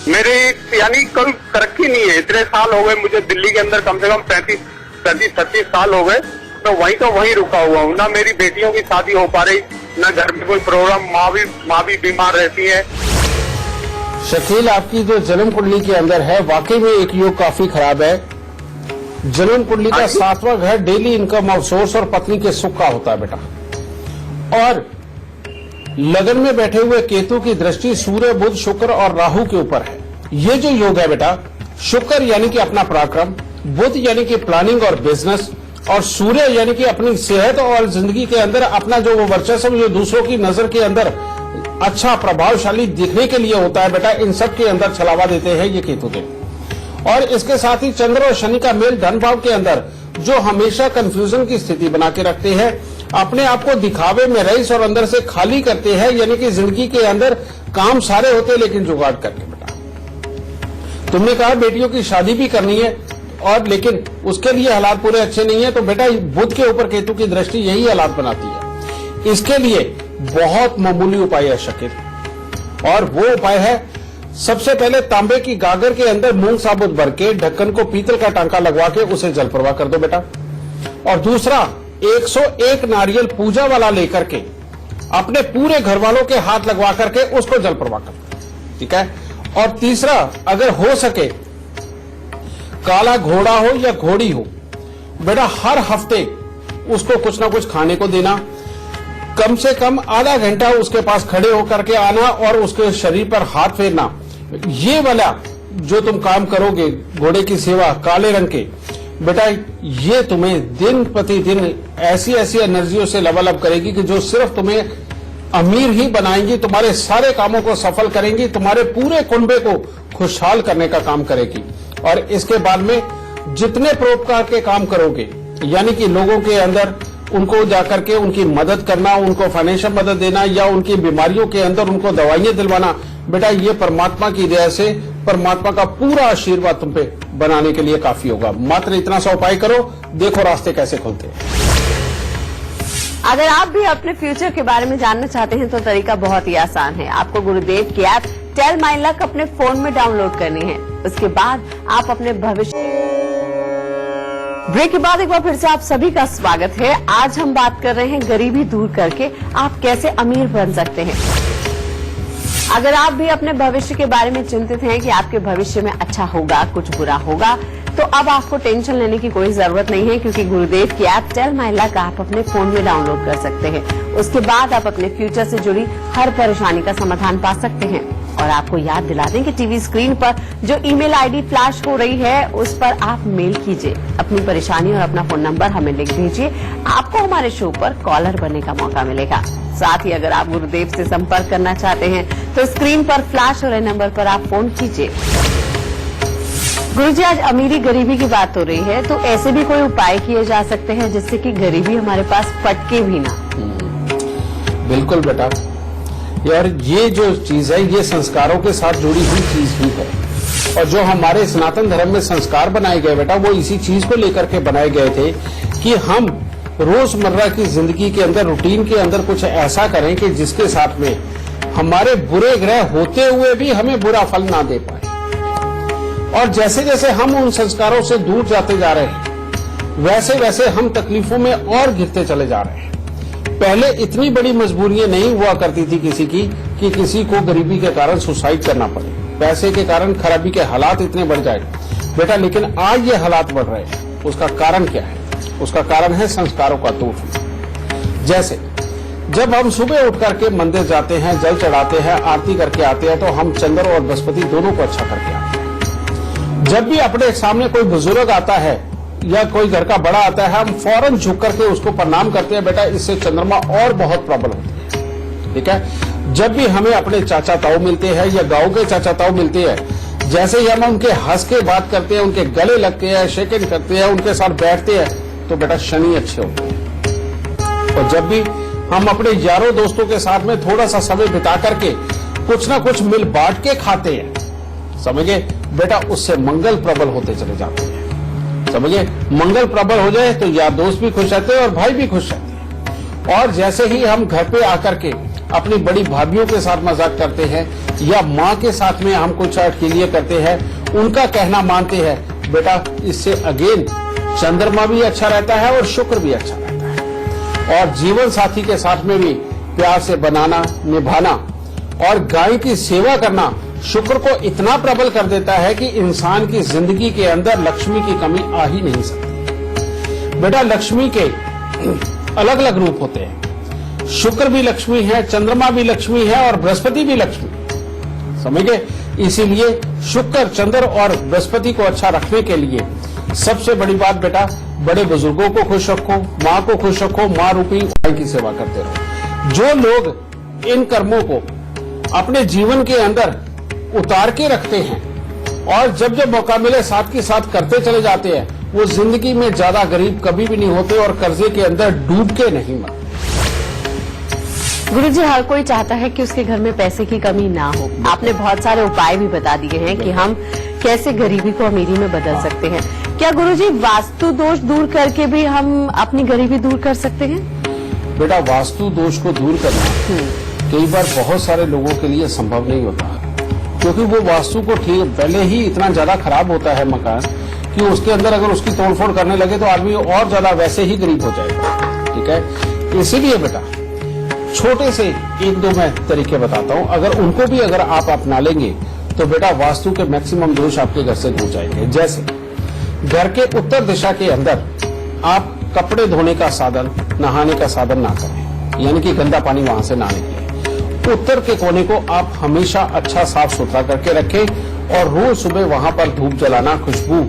मेरी यानी कोई तरक्की नहीं है। इतने साल हो गए मुझे दिल्ली के अंदर, कम से कम 35-36 साल हो गए। मैं वहीं तो वहीं रुका हुआ हूँ। ना मेरी बेटियों की शादी हो पा रही, ना घर में कोई प्रोग्राम। माँ भी बीमार रहती है। शकील, आपकी जो जन्म कुंडली के अंदर है वाकई में एक योग काफी खराब है। जन्म कुंडली का 7वां घर डेली इनकम और सोर्स और पत्नी के सुख का होता है बेटा। और लगन में बैठे हुए केतु की दृष्टि सूर्य, बुध, शुक्र और राहु के ऊपर है। ये जो योग है बेटा, शुक्र यानी कि अपना पराक्रम, बुध यानी कि प्लानिंग और बिजनेस, और सूर्य यानी कि अपनी सेहत और जिंदगी के अंदर अपना जो वो वर्चस्व जो दूसरों की नजर के अंदर अच्छा प्रभावशाली दिखने के लिए होता है बेटा, इन सब के अंदर छलावा देते हैं ये केतु के। और इसके साथ ही चंद्र और शनि का मेल धन भाव के अंदर जो हमेशा कंफ्यूजन की स्थिति बना के रखते हैं, अपने आप को दिखावे में रईस और अंदर से खाली करते हैं। यानी कि जिंदगी के अंदर काम सारे होते हैं लेकिन जुगाड़ करके बेटा। तुमने कहा बेटियों की शादी भी करनी है और लेकिन उसके लिए हालात पूरे अच्छे नहीं है, तो बेटा बुध के ऊपर केतु की दृष्टि यही हालात बनाती है। इसके लिए बहुत मामूली उपाय है शकील, और वो उपाय है सबसे पहले तांबे की गागर के अंदर मूंग साबुत भर के ढक्कन को पीतल का टांका लगवा के उसे जल प्रवाह कर दो बेटा। और दूसरा 101 नारियल पूजा वाला लेकर के अपने पूरे घर वालों के हाथ लगवा करके उसको जल प्रवाह कर दो, ठीक है। और तीसरा, अगर हो सके काला घोड़ा हो या घोड़ी हो बेटा, हर हफ्ते उसको कुछ ना कुछ खाने को देना, कम से कम आधा घंटा उसके पास खड़े होकर के आना और उसके शरीर पर हाथ फेरना। ये वाला जो तुम काम करोगे घोड़े की सेवा काले रंग के बेटा, ये तुम्हें दिन प्रतिदिन ऐसी ऐसी एनर्जियों से लबालब करेगी कि जो सिर्फ तुम्हें अमीर ही बनाएंगी, तुम्हारे सारे कामों को सफल करेंगी, तुम्हारे पूरे कुनबे को खुशहाल करने का काम करेगी। और इसके बाद में जितने परोपकार के काम करोगे, यानी कि लोगों के अंदर उनको जाकर के उनकी मदद करना, उनको फाइनेंशियल मदद देना या उनकी बीमारियों के अंदर उनको दवाइयां दिलवाना, बेटा ये परमात्मा की दया से परमात्मा का पूरा आशीर्वाद तुम पे बनाने के लिए काफी होगा। मात्र इतना सा उपाय करो, देखो रास्ते कैसे खुलते हैं। अगर आप भी अपने फ्यूचर के बारे में जानना चाहते हैं तो तरीका बहुत ही आसान है। आपको गुरुदेव की ऐप टेल माय लक अपने फोन में डाउनलोड करनी है। उसके बाद आप अपने भविष्य। ब्रेक के बाद एक बार फिर से आप सभी का स्वागत है। आज हम बात कर रहे हैं गरीबी दूर करके आप कैसे अमीर बन सकते हैं। अगर आप भी अपने भविष्य के बारे में चिंतित हैं कि आपके भविष्य में अच्छा होगा, कुछ बुरा होगा, तो अब आपको टेंशन लेने की कोई जरूरत नहीं है, क्योंकि गुरुदेव की ऐप टेल माय लक आप अपने फोन में डाउनलोड कर सकते हैं। उसके बाद आप अपने फ्यूचर से जुड़ी हर परेशानी का समाधान पा सकते हैं। और आपको याद दिला दें कि टीवी स्क्रीन पर जो ईमेल आईडी फ्लैश हो रही है उस पर आप मेल कीजिए, अपनी परेशानी और अपना फोन नंबर हमें लिख दीजिए। आपको हमारे शो पर कॉलर बनने का मौका मिलेगा। साथ ही अगर आप गुरुदेव से संपर्क करना चाहते हैं तो स्क्रीन पर फ्लैश हो रहे नंबर पर आप फोन कीजिए। गुरुजी, आज अमीरी गरीबी की बात हो रही है, तो ऐसे भी कोई उपाय किए जा सकते हैं जिससे कि गरीबी हमारे पास फटके भी ना। बिल्कुल बेटा, यार ये जो चीज है ये संस्कारों के साथ जुड़ी हुई चीज ही है। और जो हमारे सनातन धर्म में संस्कार बनाए गए बेटा, वो इसी चीज को लेकर के बनाए गए थे कि हम रोजमर्रा की जिंदगी के अंदर रूटीन के अंदर कुछ ऐसा करें कि जिसके साथ में हमारे बुरे ग्रह होते हुए भी हमें बुरा फल ना दे पाए। और जैसे जैसे हम उन संस्कारों से दूर जाते जा रहे हैं, वैसे वैसे हम तकलीफों में और गिरते चले जा रहे हैं। पहले इतनी बड़ी मजबूरियां नहीं हुआ करती थी किसी की कि किसी को गरीबी के कारण सुसाइड करना पड़े, पैसे के कारण खराबी के हालात इतने बढ़ जाए बेटा। लेकिन आज ये हालात बढ़ रहे हैं, उसका कारण क्या है? उसका कारण है संस्कारों का टूटना। जैसे जब हम सुबह उठ करके मंदिर जाते हैं, जल चढ़ाते हैं, आरती करके आते हैं, तो हम चंद्र और बृहस्पति दोनों को अच्छा करके आते हैं। जब भी अपने सामने कोई बुजुर्ग आता है या कोई घर का बड़ा आता है, हम फौरन झुक करके उसको प्रणाम करते हैं बेटा, इससे चंद्रमा और बहुत प्रबल होती है। ठीक है, जब भी हमें अपने चाचा ताऊ मिलते हैं या गांव के चाचा ताऊ मिलते हैं, जैसे ही हम उनके हंस के बात करते हैं, उनके गले लगते हैं, शेक हैंड करते हैं, उनके साथ बैठते हैं, तो बेटा शनि अच्छे होते हैं। और जब भी हम अपने यारों दोस्तों के साथ में थोड़ा सा समय बिता करके कुछ ना कुछ मिल बांट के खाते हैं, समझे बेटा, उससे मंगल प्रबल होते चले जाते हैं। समझे, मंगल प्रबल हो जाए तो यार दोस्त भी खुश रहते हैं और भाई भी खुश रहते हैं। और जैसे ही हम घर पे आकर के अपनी बड़ी भाभियों के साथ मजाक करते हैं या माँ के साथ में हम कुछ अटकेलिए करते हैं, उनका कहना मानते हैं बेटा, इससे अगेन चंद्रमा भी अच्छा रहता है और शुक्र भी अच्छा रहता है। और जीवन साथी के साथ में भी प्यार से बनाना, निभाना और गाय की सेवा करना शुक्र को इतना प्रबल कर देता है कि इंसान की जिंदगी के अंदर लक्ष्मी की कमी आ ही नहीं सकती। बेटा, लक्ष्मी के अलग अलग रूप होते हैं। शुक्र भी लक्ष्मी है, चंद्रमा भी लक्ष्मी है और बृहस्पति भी लक्ष्मी, समझ गए। इसीलिए शुक्र, चंद्र और बृहस्पति को अच्छा रखने के लिए सबसे बड़ी बात बेटा, बड़े बुजुर्गों को खुश रखो, माँ को खुश रखो, माँ रूपी गाय की सेवा करते रहो। जो लोग इन कर्मों को अपने जीवन के अंदर उतार के रखते हैं और जब जब मौका मिले साथ के साथ करते चले जाते हैं, वो जिंदगी में ज्यादा गरीब कभी भी नहीं होते और कर्जे के अंदर डूब के नहीं मरते। गुरुजी, हर कोई चाहता है कि उसके घर में पैसे की कमी ना हो। आपने बहुत सारे उपाय भी बता दिए हैं कि हम कैसे गरीबी को अमीरी में बदल सकते हैं। क्या गुरुजी वास्तु दोष दूर करके भी हम अपनी गरीबी दूर कर सकते हैं? बेटा, वास्तु दोष को दूर करना कई बार बहुत सारे लोगों के लिए संभव नहीं होता, क्योंकि वो वास्तु को ठीक पहले ही इतना ज्यादा खराब होता है मकान कि उसके अंदर अगर उसकी तोड़फोड़ करने लगे तो आदमी और ज्यादा वैसे ही गरीब हो जाएगा। ठीक है, इसीलिए बेटा छोटे से एक दो मैं तरीके बताता हूँ, अगर उनको भी अगर आप अपना लेंगे तो बेटा वास्तु के मैक्सिमम दोष आपके घर से दूर जाएंगे। जैसे घर के उत्तर दिशा के अंदर आप कपड़े धोने का साधन, नहाने का साधन ना करें, यानी कि गंदा पानी वहां से ना निकले। उत्तर के कोने को आप हमेशा अच्छा साफ सुथरा करके रखें और रोज सुबह वहां पर धूप जलाना, खुशबू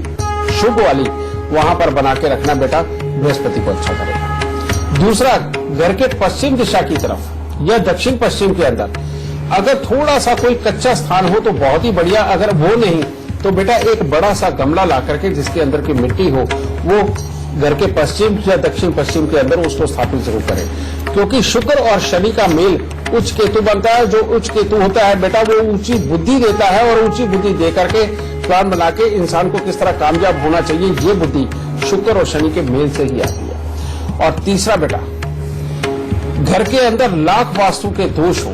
शुभ वाली वहां पर बना के रखना बेटा, बृहस्पति को अच्छा करेगा। दूसरा, घर के पश्चिम दिशा की तरफ या दक्षिण पश्चिम के अंदर अगर थोड़ा सा कोई कच्चा स्थान हो तो बहुत ही बढ़िया, अगर वो नहीं तो बेटा एक बड़ा सा गमला ला करके जिसके अंदर की मिट्टी हो, वो घर के पश्चिम या दक्षिण पश्चिम के अंदर उसको स्थापित जरूर करें, क्योंकि शुक्र और शनि का मेल उच्च केतु बनता है। जो उच्च केतु होता है बेटा, वो ऊंची बुद्धि देता है और ऊंची बुद्धि दे करके प्लान बना के इंसान को किस तरह कामयाब होना चाहिए, ये बुद्धि शुक्र और शनि के मेल से ही आती है। और तीसरा बेटा, घर के अंदर लाख वास्तु के दोष हो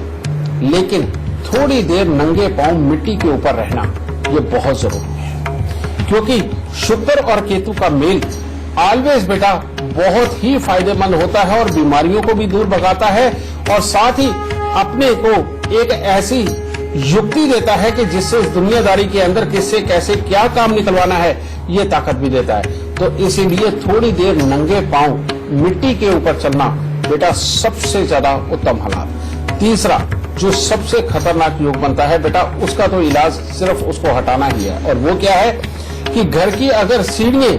लेकिन थोड़ी देर नंगे पांव मिट्टी के ऊपर रहना ये बहुत जरूरी है, क्योंकि शुक्र और केतु का मेल ऑलवेज बेटा बहुत ही फायदेमंद होता है और बीमारियों को भी दूर भगाता है और साथ ही अपने को एक ऐसी युक्ति देता है कि जिससे इस दुनियादारी के अंदर किससे कैसे क्या काम निकलवाना है ये ताकत भी देता है। तो इसीलिए थोड़ी देर नंगे पांव मिट्टी के ऊपर चलना बेटा सबसे ज्यादा उत्तम हालात। तीसरा, जो सबसे खतरनाक योग बनता है बेटा, उसका तो इलाज सिर्फ उसको हटाना ही है, और वो क्या है कि घर की अगर सीढ़ियां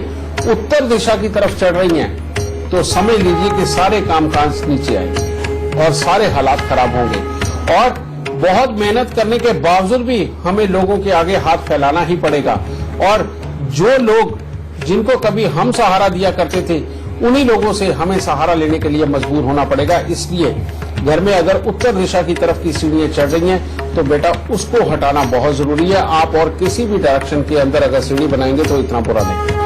उत्तर दिशा की तरफ चढ़ रही हैं तो समझ लीजिए कि सारे कामकाज नीचे आएंगे और सारे हालात खराब होंगे। और बहुत मेहनत करने के बावजूद भी हमें लोगों के आगे हाथ फैलाना ही पड़ेगा, और जो लोग जिनको कभी हम सहारा दिया करते थे उन्हीं लोगों से हमें सहारा लेने के लिए मजबूर होना पड़ेगा। इसलिए घर में अगर उत्तर दिशा की तरफ की सीढ़ियां चढ़ रही हैं तो बेटा उसको हटाना बहुत जरूरी है। आप और किसी भी डायरेक्शन के अंदर अगर सीढ़ी बनाएंगे तो इतना बुरा नहीं।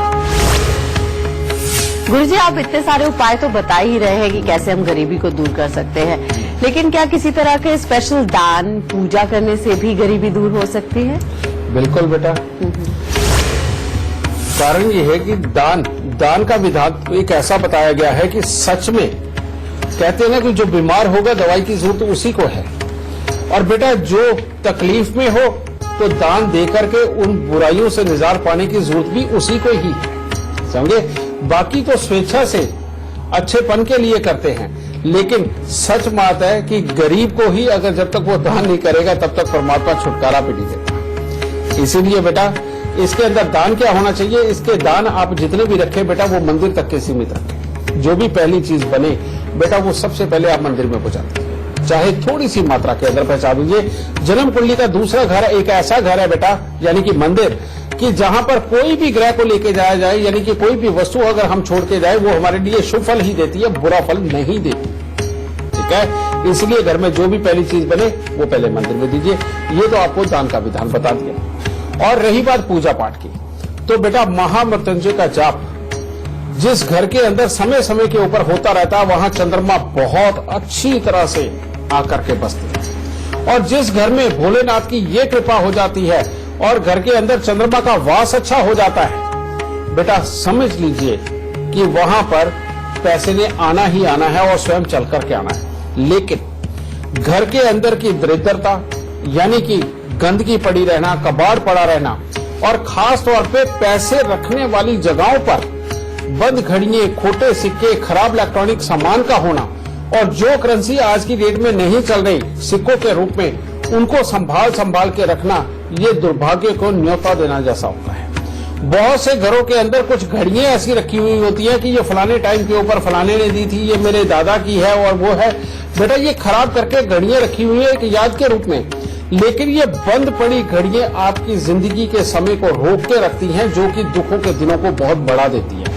गुरुजी, आप इतने सारे उपाय तो बता ही रहे हैं कि कैसे हम गरीबी को दूर कर सकते हैं, लेकिन क्या किसी तरह के स्पेशल दान पूजा करने से भी गरीबी दूर हो सकती है? बिल्कुल बेटा, कारण ये है कि दान का विधान एक ऐसा बताया गया है कि सच में कहते हैं ना कि जो बीमार होगा दवाई की जरूरत उसी को है, और बेटा जो तकलीफ में हो तो दान दे करके उन बुराइयों से निजात पाने की जरूरत भी उसी को ही है, समझे। बाकी तो स्वेच्छा से अच्छेपन के लिए करते हैं, लेकिन सच बात है कि गरीब को ही अगर जब तक वो दान नहीं करेगा तब तक परमात्मा छुटकारा भी नहीं देता। इसीलिए बेटा इसके अंदर दान क्या होना चाहिए? इसके दान आप जितने भी रखें बेटा वो मंदिर तक के सीमित रखें। जो भी पहली चीज बने बेटा वो सबसे पहले आप मंदिर में पहुंचा दीजिए, चाहे थोड़ी सी मात्रा के अंदर पहुंचा दीजिए। जन्म कुंडली का दूसरा घर एक ऐसा घर है बेटा, यानी कि मंदिर, कि जहां पर कोई भी ग्रह को लेके जाया जाए, यानी कि कोई भी वस्तु अगर हम छोड़ के जाए वो हमारे लिए शुभ फल ही देती है, बुरा फल नहीं देती। ठीक है, इसलिए घर में जो भी पहली चीज बने वो पहले मंदिर में दीजिए। ये तो आपको दान का विधान बता दिया। और रही बात पूजा पाठ की, तो बेटा महामृत्युंजय का जाप जिस घर के अंदर समय समय के ऊपर होता रहता है वहां चंद्रमा बहुत अच्छी तरह से आकर के बसते हैं। और जिस घर में भोलेनाथ की ये कृपा हो जाती है और घर के अंदर चंद्रमा का वास अच्छा हो जाता है, बेटा समझ लीजिए कि वहां पर पैसे ने आना ही आना है और स्वयं चल करके आना है। लेकिन घर के अंदर की दरिद्रता, यानी कि गंदगी पड़ी रहना, कबाड़ पड़ा रहना, और खास तौर पे पैसे रखने वाली जगहों पर बंद घड़ियां, खोटे सिक्के, खराब इलेक्ट्रॉनिक सामान का होना, और जो करेंसी आज की डेट में नहीं चल रही सिक्कों के रूप में, उनको संभाल के रखना, ये दुर्भाग्य को न्योता देना जैसा होता है। बहुत से घरों के अंदर कुछ घड़ियां ऐसी रखी हुई होती हैं कि ये फलाने टाइम के ऊपर फलाने ने दी थी, ये मेरे दादा की है और वो है। बेटा ये खराब करके घड़ियां रखी हुई है एक याद के रूप में, लेकिन ये बंद पड़ी घड़ियां आपकी जिंदगी के समय को रोक के रखती हैं, जो कि दुखों के दिनों को बहुत बढ़ा देती है।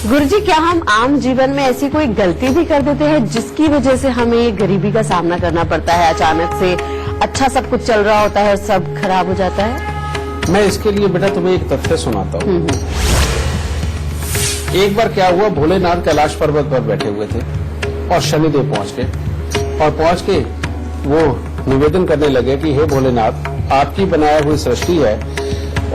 गुरुजी, क्या हम आम जीवन में ऐसी कोई गलती भी कर देते हैं जिसकी वजह से हमें गरीबी का सामना करना पड़ता है? अचानक से अच्छा सब कुछ चल रहा होता है और सब खराब हो जाता है। मैं इसके लिए बेटा तुम्हें एक तथ्य सुनाता हूँ। एक बार क्या हुआ, भोलेनाथ कैलाश पर्वत पर बैठे हुए थे और शनिदेव पहुंच के वो निवेदन करने लगे कि हे भोलेनाथ, आपकी बनाया हुई सृष्टि है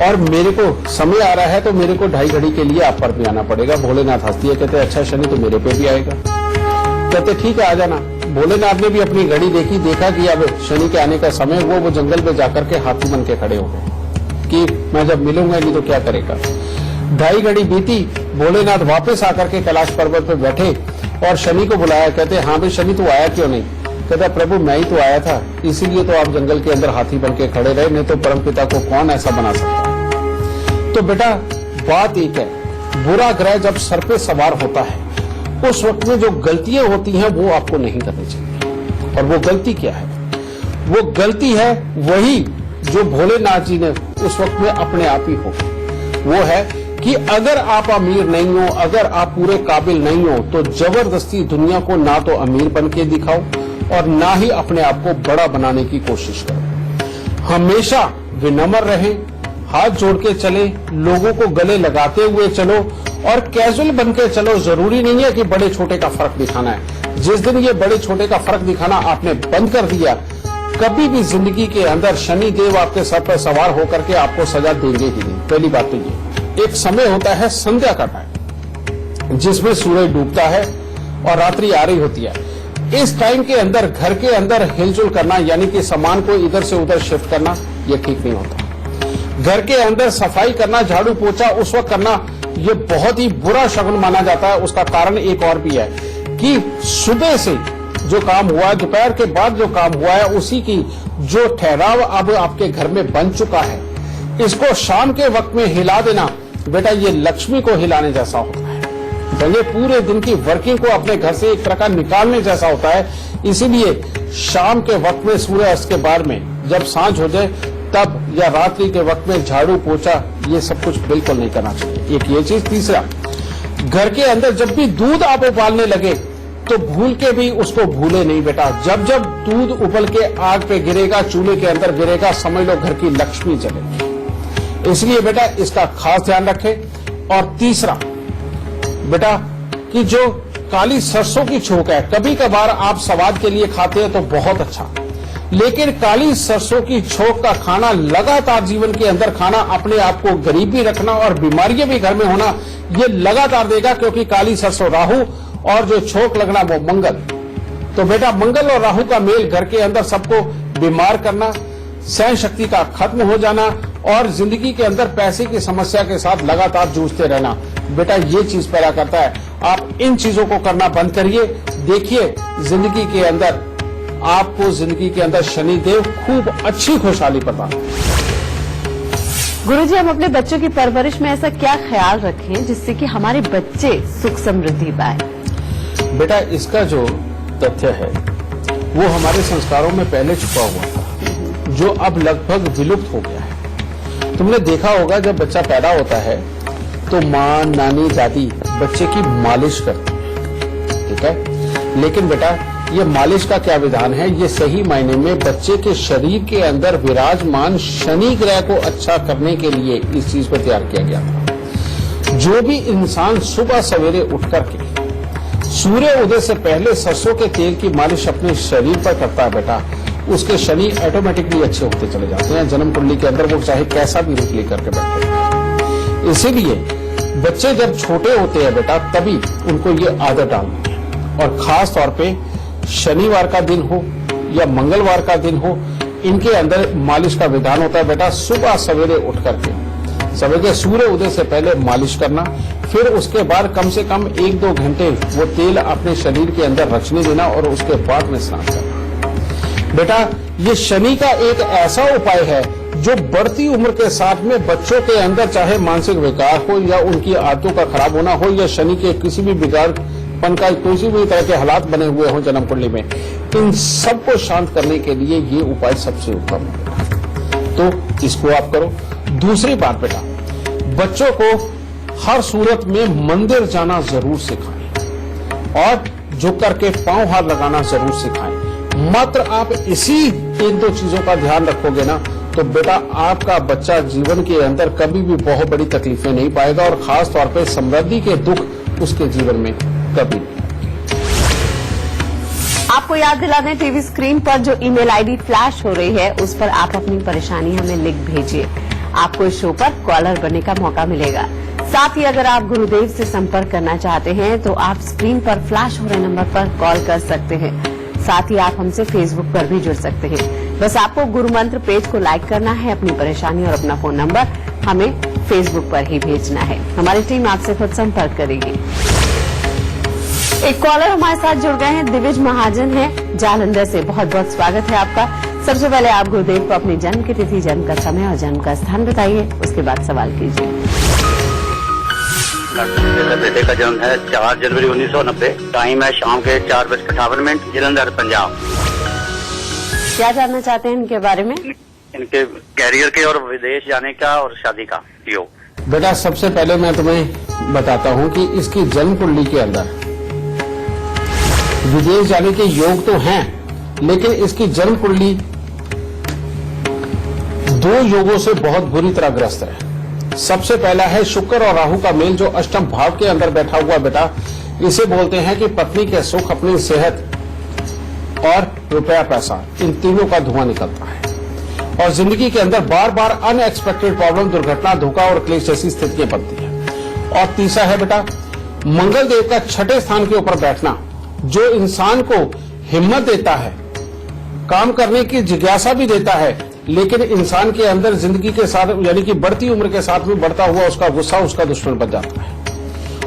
और मेरे को समय आ रहा है तो मेरे को 2.5 घड़ी के लिए आप पर भी आना पड़ेगा। भोलेनाथ हंसती है, कहते अच्छा शनि तो मेरे पे भी आएगा। कहते ठीक है आ जाना। भोलेनाथ ने भी अपनी घड़ी देखी, देखा कि अब शनि के आने का समय, वो जंगल में जाकर के हाथी बन के खड़े हो गए कि मैं जब मिलूंगा नहीं तो क्या करेगा। 2.5 घड़ी बीती, भोलेनाथ वापस आकर के कैलाश पर्वत पर बैठे और शनि को बुलाया। कहते हाँ भाई शनि तो आया क्यों नहीं? कहता प्रभु मैं ही तो आया था, इसीलिए तो आप जंगल के अंदर हाथी बन के खड़े रहे, नहीं तो परमपिता को कौन ऐसा बना सकता। तो बेटा बात एक है, बुरा ग्रह जब सर पे सवार होता है उस वक्त में जो गलतियां होती हैं वो आपको नहीं करनी चाहिए। और वो गलती क्या है? वो गलती है वही जो भोलेनाथ जी ने उस वक्त में अपने आप ही हो। वो है कि अगर आप अमीर नहीं हो, अगर आप पूरे काबिल नहीं हो, तो जबरदस्ती दुनिया को ना तो अमीर बन के दिखाओ और ना ही अपने आप को बड़ा बनाने की कोशिश करो। हमेशा विनम्र रहें, हाथ जोड़ के चले, लोगों को गले लगाते हुए चलो और कैजुअल बन के चलो। जरूरी नहीं है कि बड़े छोटे का फर्क दिखाना है। जिस दिन ये बड़े छोटे का फर्क दिखाना आपने बंद कर दिया, कभी भी जिंदगी के अंदर शनि देव आपके सर पर सवार होकर के आपको सजा देंगे ही नहीं। पहली बात तो ये। एक समय होता है संध्या का टाइम, जिसमें सूरज डूबता है और रात्रि आ रही होती है। इस टाइम के अंदर घर के अंदर हिलजुल करना, यानी कि सामान को इधर से उधर शिफ्ट करना, ये ठीक नहीं होता। घर के अंदर सफाई करना, झाड़ू पोछा उस वक्त करना, ये बहुत ही बुरा शगुन माना जाता है। उसका कारण एक और भी है कि सुबह से जो काम हुआ है, दोपहर के बाद जो काम हुआ है, उसी की जो ठहराव अब आपके घर में बन चुका है, इसको शाम के वक्त में हिला देना, बेटा ये लक्ष्मी को हिलाने जैसा होता है। ये पूरे दिन की वर्किंग को अपने घर से एक प्रकार निकालने जैसा होता है। इसीलिए शाम के वक्त में, सूर्य अस्त के बाद में, जब सांझ हो जाए तब, या रात्रि के वक्त में झाड़ू पोछा ये सब कुछ बिल्कुल नहीं करना चाहिए। एक ये चीज। तीसरा, घर के अंदर जब भी दूध आप उबालने लगे तो भूल के भी उसको भूले नहीं बेटा। जब जब दूध उबल के आग पे गिरेगा, चूल्हे के अंदर गिरेगा, समझ लो घर की लक्ष्मी चलेगी। इसलिए बेटा इसका खास ध्यान रखें। और तीसरा बेटा कि जो काली सरसों की छोक है, कभी कभार आप स्वाद के लिए खाते हैं तो बहुत अच्छा, लेकिन काली सरसों की छोक का खाना लगातार जीवन के अंदर खाना, अपने आप को गरीबी रखना और बीमारियां भी घर में होना, ये लगातार देगा। क्योंकि काली सरसों राहु और जो छोक लगना वो मंगल। तो बेटा मंगल और राहु का मेल घर के अंदर सबको बीमार करना, सहन शक्ति का खत्म हो जाना और जिंदगी के अंदर पैसे की समस्या के साथ लगातार जूझते रहना, बेटा ये चीज पैदा करता है। आप इन चीजों को करना बंद करिए। देखिए जिंदगी के अंदर आपको, जिंदगी के अंदर शनिदेव खूब अच्छी खुशहाली प्रदान। गुरुजी, हम अपने बच्चों की परवरिश में ऐसा क्या ख्याल रखें जिससे कि हमारे बच्चे सुख समृद्धि पाए? बेटा, इसका जो तथ्य है वो हमारे संस्कारों में पहले छुपा हुआ था, जो अब लगभग विलुप्त हो गया है। तुमने देखा होगा जब बच्चा पैदा होता है तो माँ, नानी, दादी बच्चे की मालिश करती है, ठीक है। लेकिन बेटा, ये मालिश का क्या विधान है? ये सही मायने में बच्चे के शरीर के अंदर विराजमान शनि ग्रह को अच्छा करने के लिए इस चीज को तैयार किया गया था। जो भी इंसान सुबह सवेरे उठ करके सूर्य उदय से पहले सरसों के तेल की मालिश अपने शरीर पर करता है बेटा, उसके शनि ऑटोमेटिकली अच्छे होते चले जाते हैं। जन्म कुंडली के अंदर वो चाहे कैसा भी रूप लेकर के बैठे। इसीलिए बच्चे जब छोटे होते हैं बेटा, तभी उनको ये आदत डालनी है। और खास तौर पे शनिवार का दिन हो या मंगलवार का दिन हो, इनके अंदर मालिश का विधान होता है बेटा। सुबह सवेरे उठ करके सवेरे सूर्य उदय से पहले मालिश करना, फिर उसके बाद कम से कम 1-2 घंटे वो तेल अपने शरीर के अंदर रचने देना और उसके बाद में स्नान करना। बेटा, ये शनि का एक ऐसा उपाय है जो बढ़ती उम्र के साथ में बच्चों के अंदर चाहे मानसिक विकार हो या उनकी आदतों का खराब होना हो या शनि के किसी भी बिगाड़पन का किसी भी तरह के हालात बने हुए हो जन्म कुंडली में, इन सबको शांत करने के लिए ये उपाय सबसे उत्तम है। तो इसको आप करो। दूसरी बात बेटा, बच्चों को हर सूरत में मंदिर जाना जरूर सिखाएं और झुक करके पांव हाथ लगाना जरूर सिखाएं। मात्र आप इसी 1-2 चीजों का ध्यान रखोगे ना, तो बेटा आपका बच्चा जीवन के अंदर कभी भी बहुत बड़ी तकलीफें नहीं पाएगा और खास तौर पे समृद्धि के दुख उसके जीवन में कभी नहीं। आपको याद दिला दें, टीवी स्क्रीन पर जो ईमेल आईडी फ्लैश हो रही है उस पर आप अपनी परेशानी हमें लिख भेजिए। आपको इस शो पर कॉलर बनने का मौका मिलेगा। साथ ही अगर आप गुरुदेव से संपर्क करना चाहते हैं तो आप स्क्रीन पर फ्लैश हो रहे नंबर पर कॉल कर सकते हैं। साथ ही आप हमसे फेसबुक पर भी जुड़ सकते हैं। बस आपको गुरु मंत्र पेज को लाइक करना है, अपनी परेशानी और अपना फोन नंबर हमें फेसबुक पर ही भेजना है। हमारी टीम आपसे खुद संपर्क करेगी। एक कॉलर हमारे साथ जुड़ गए हैं, दिविज महाजन हैं जालंधर से। बहुत बहुत स्वागत है आपका। सबसे पहले आप गुरुदेव को अपनी जन्म की तिथि, जन्म का समय और जन्म का स्थान बताइए, उसके बाद सवाल कीजिए। मेरे बेटे का जन्म है 4 जनवरी 1990। टाइम है शाम के 4:58, जलंधर, पंजाब। क्या जानना चाहते हैं इनके बारे में? इनके कैरियर के और विदेश जाने का और शादी का योग। बेटा, सबसे पहले मैं तुम्हें बताता हूं कि इसकी जन्म कुंडली के अंदर विदेश जाने के योग तो हैं, लेकिन इसकी जन्म कुंडली 2 योगों से बहुत बुरी तरह ग्रस्त है। सबसे पहला है शुक्र और राहु का मेल, जो अष्टम भाव के अंदर बैठा हुआ बेटा। इसे बोलते हैं कि पत्नी के सुख, अपनी सेहत और रुपया पैसा, इन तीनों का धुआं निकलता है और जिंदगी के अंदर बार बार अनएक्सपेक्टेड प्रॉब्लम, दुर्घटना, धोखा और क्लेश जैसी स्थितियां बनती है। और तीसरा है बेटा मंगल देव का 6ठे स्थान के ऊपर बैठना, जो इंसान को हिम्मत देता है, काम करने की जिज्ञासा भी देता है, लेकिन इंसान के अंदर जिंदगी के साथ यानी कि बढ़ती उम्र के साथ में बढ़ता हुआ उसका गुस्सा उसका दुश्मन बन जाता है।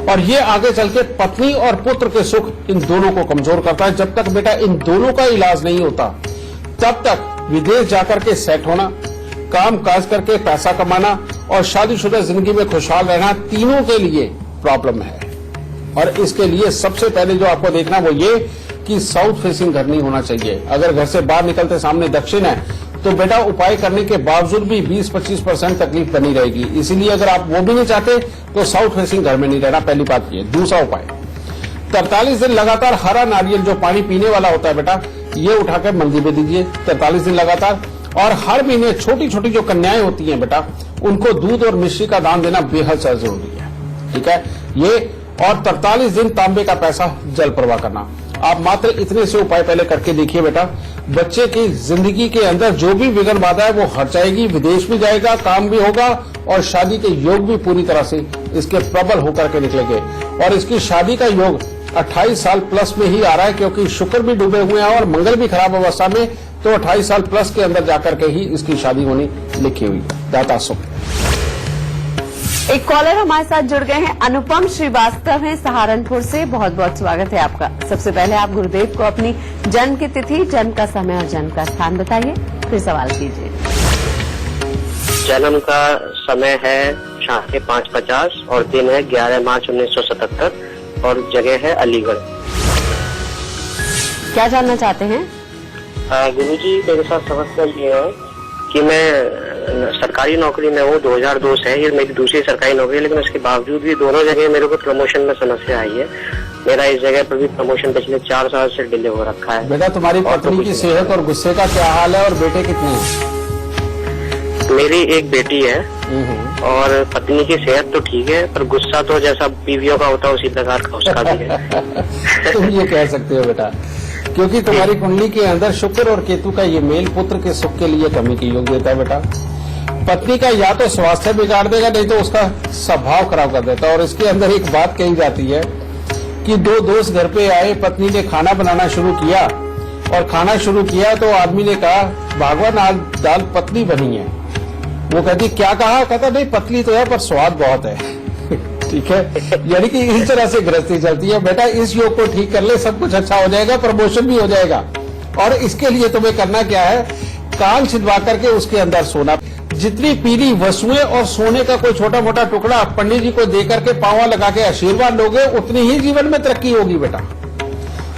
और ये आगे चल के पत्नी और पुत्र के सुख इन दोनों को कमजोर करता है। जब तक बेटा इन दोनों का इलाज नहीं होता, तब तक विदेश जाकर के सेट होना, काम काज करके पैसा कमाना और शादीशुदा जिंदगी में खुशहाल रहना, तीनों के लिए प्रॉब्लम है। और इसके लिए सबसे पहले जो आपको देखना वो ये कि साउथ फेसिंग घर नहीं होना चाहिए। अगर घर से बाहर निकलते सामने दक्षिण है तो बेटा उपाय करने के बावजूद भी 20-25% तकलीफ बनी रहेगी। इसीलिए अगर आप वो भी नहीं चाहते तो साउथ फेसिंग घर में नहीं रहना, पहली बात ये। दूसरा उपाय, 43 दिन लगातार हरा नारियल जो पानी पीने वाला होता है बेटा, ये उठाकर मंदिर में दीजिए 43 दिन लगातार। और हर महीने छोटी छोटी जो कन्याएं होती हैं बेटा, उनको दूध और मिश्री का दान देना बेहद जरूरी है, ठीक है ये। और 43 दिन तांबे का पैसा जल प्रवाह करना। आप मात्र इतने से उपाय पहले करके देखिए बेटा, बच्चे की जिंदगी के अंदर जो भी विघ्न बाधा है वो हट जाएगी, विदेश भी जाएगा, काम भी होगा और शादी के योग भी पूरी तरह से इसके प्रबल होकर के निकलेंगे। और इसकी शादी का योग 28 साल प्लस में ही आ रहा है, क्योंकि शुक्र भी डूबे हुए हैं और मंगल भी खराब अवस्था में, तो 28 साल प्लस के अंदर जाकर के ही इसकी शादी होनी लिखी हुई। दाता सुख। एक कॉलर हमारे साथ जुड़ गए हैं, अनुपम श्रीवास्तव हैं सहारनपुर से। बहुत बहुत स्वागत है आपका। सबसे पहले आप गुरुदेव को अपनी जन्म की तिथि, जन्म का समय और जन्म का स्थान बताइए, फिर सवाल कीजिए। जन्म का समय है शाम के 5:50 और दिन है 11 मार्च 1977 और जगह है अलीगढ़। क्या जानना चाहते हैं? गुरुजी मेरे साथ समस्या ये है कि मैं सरकारी नौकरी में हूँ, 2002 से है, ये मेरी दूसरी सरकारी नौकरी है, लेकिन उसके बावजूद भी दोनों जगह मेरे को प्रमोशन में समस्या आई है। मेरा इस जगह पर भी प्रमोशन पिछले 4 साल से डिले हो रखा है। बेटा तुम्हारी पत्नी की सेहत और गुस्से का क्या हाल है और बेटे कितने हैं? मेरी एक बेटी है और पत्नी की सेहत तो ठीक है, पर गुस्सा तो जैसा बीवियों का होता है उसी प्रकार का उसका भी है। तुम ये कह सकते हो बेटा, क्योंकि तुम्हारी कुंडली के अंदर शुक्र और केतु का ये मेल पुत्र के सुख के लिए कमी की योग देता है बेटा। पत्नी का या तो स्वास्थ्य बिगाड़ देगा, नहीं तो उसका स्वभाव खराब कर देता है। और इसके अंदर एक बात कही जाती है कि 2 दोस्त घर पे आए, पत्नी ने खाना बनाना शुरू किया और खाना शुरू किया तो आदमी ने कहा भगवान आज दाल पतली बनी है। वो कहती क्या कहा? कहता नहीं पतली तो है पर स्वाद बहुत है। ठीक है, यानी कि इस तरह से गृहस्थी चलती है। बेटा इस योग को ठीक कर ले, सब कुछ अच्छा हो जाएगा, प्रमोशन भी हो जाएगा। और इसके लिए तुम्हें करना क्या है, कान छिदवा करके उसके अंदर सोना। जितनी पीली वस्तुएं और सोने का कोई छोटा मोटा टुकड़ा पंडित जी को दे करके पांव लगा के आशीर्वाद लोगे, उतनी ही जीवन में तरक्की होगी बेटा।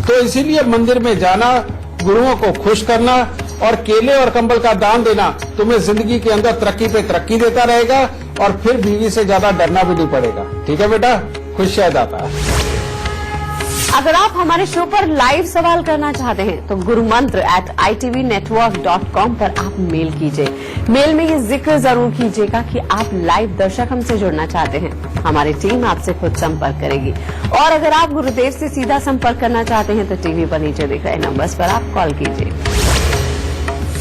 तो इसीलिए मंदिर में जाना, गुरुओं को खुश करना और केले और कंबल का दान देना तुम्हें जिंदगी के अंदर तरक्की पे तरक्की देता रहेगा और फिर बीवी से ज्यादा डरना भी नहीं पड़ेगा। ठीक है बेटा, खुशियां दाता। अगर आप हमारे शो पर लाइव सवाल करना चाहते हैं तो gurumantra@itvnetwork.com पर आप मेल कीजिए। मेल में ये जिक्र जरूर कीजिएगा कि आप लाइव दर्शक हमसे जुड़ना चाहते हैं। हमारी टीम आपसे खुद संपर्क करेगी। और अगर आप गुरुदेव से सीधा संपर्क करना चाहते हैं तो टीवी पर नीचे दिख रहे नंबर्स पर आप कॉल कीजिए।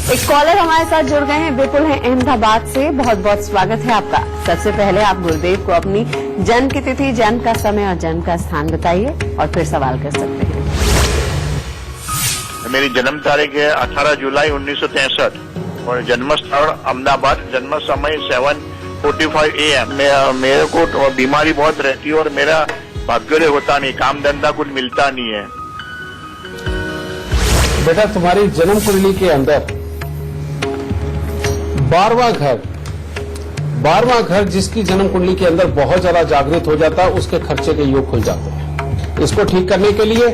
एक कॉलर हमारे साथ जुड़ गए हैं, विपुल हैं अहमदाबाद से। बहुत बहुत स्वागत है आपका। सबसे पहले आप गुरुदेव को अपनी जन्म की तिथि, जन्म का समय और जन्म का स्थान बताइए और फिर सवाल कर सकते हैं। मेरी जन्म तारीख है 18 जुलाई 1963 और जन्म स्थल अहमदाबाद, जन्म समय 7:45 AM। मेरे को बीमारी बहुत रहती है और मेरा भाग्य होता नहीं, काम धंधा कुछ मिलता नहीं है। बेटा तुम्हारी जन्म कुंडली के अंदर 12वां घर जिसकी जन्म कुंडली के अंदर बहुत ज्यादा जागृत हो जाता है, उसके खर्चे के योग खुल जाते हैं। इसको ठीक करने के लिए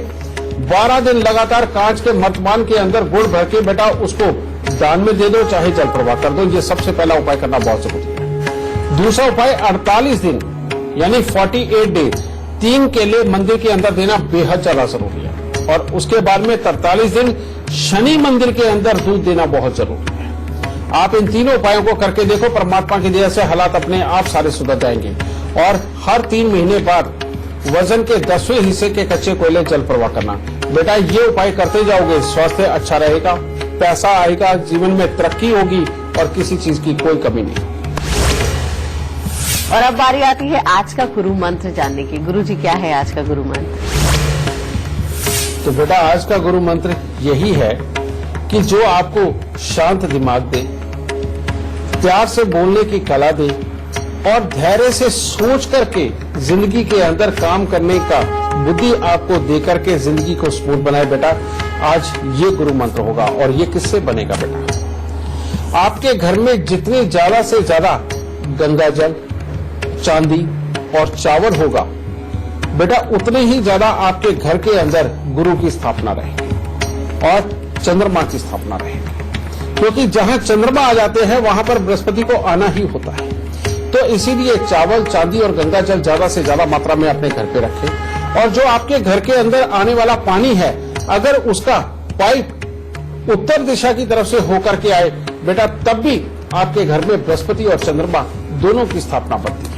12 दिन लगातार कांच के मर्तमान के अंदर गुड़ भर के बेटा उसको दान में दे दो, चाहे जल प्रवाह कर दो। ये सबसे पहला उपाय करना बहुत जरूरी है। दूसरा उपाय 48 दिन यानी 48 डेज 3 केले मंदिर के अंदर देना बेहद ज्यादा जरूरी है। और उसके बाद में 43 दिन शनि मंदिर के अंदर दूध देना बहुत जरूरी है। आप इन तीनों उपायों को करके देखो, परमात्मा की दया से हालात अपने आप सारे सुधर जाएंगे। और हर 3 महीने बाद वजन के 10वें हिस्से के कच्चे कोयले जल प्रवाह करना। बेटा ये उपाय करते जाओगे, स्वास्थ्य अच्छा रहेगा, पैसा आएगा, जीवन में तरक्की होगी और किसी चीज की कोई कमी नहीं। और अब बारी आती है आज का गुरु मंत्र जानने की। गुरु जी क्या है आज का गुरु मंत्र? तो बेटा आज का गुरु मंत्र यही है कि जो आपको शांत दिमाग दे, प्यार से बोलने की कला दे और धैर्य से सोच करके जिंदगी के अंदर काम करने का बुद्धि आपको दे करके जिंदगी को स्मूथ बनाए। बेटा आज ये गुरु मंत्र होगा। और ये किससे बनेगा बेटा? आपके घर में जितने ज्यादा से ज्यादा गंगा जल, चांदी और चावल होगा बेटा, उतने ही ज्यादा आपके घर के अंदर गुरु की स्थापना रहेगी और चंद्रमा की स्थापना रहेगी। क्योंकि जहां चंद्रमा आ जाते हैं वहां पर बृहस्पति को आना ही होता है। तो इसीलिए चावल, चांदी और गंगा जल ज्यादा से ज्यादा मात्रा में अपने घर पे रखें। और जो आपके घर के अंदर आने वाला पानी है, अगर उसका पाइप उत्तर दिशा की तरफ से होकर के आए बेटा, तब भी आपके घर में बृहस्पति और चंद्रमा दोनों की स्थापना बनती है।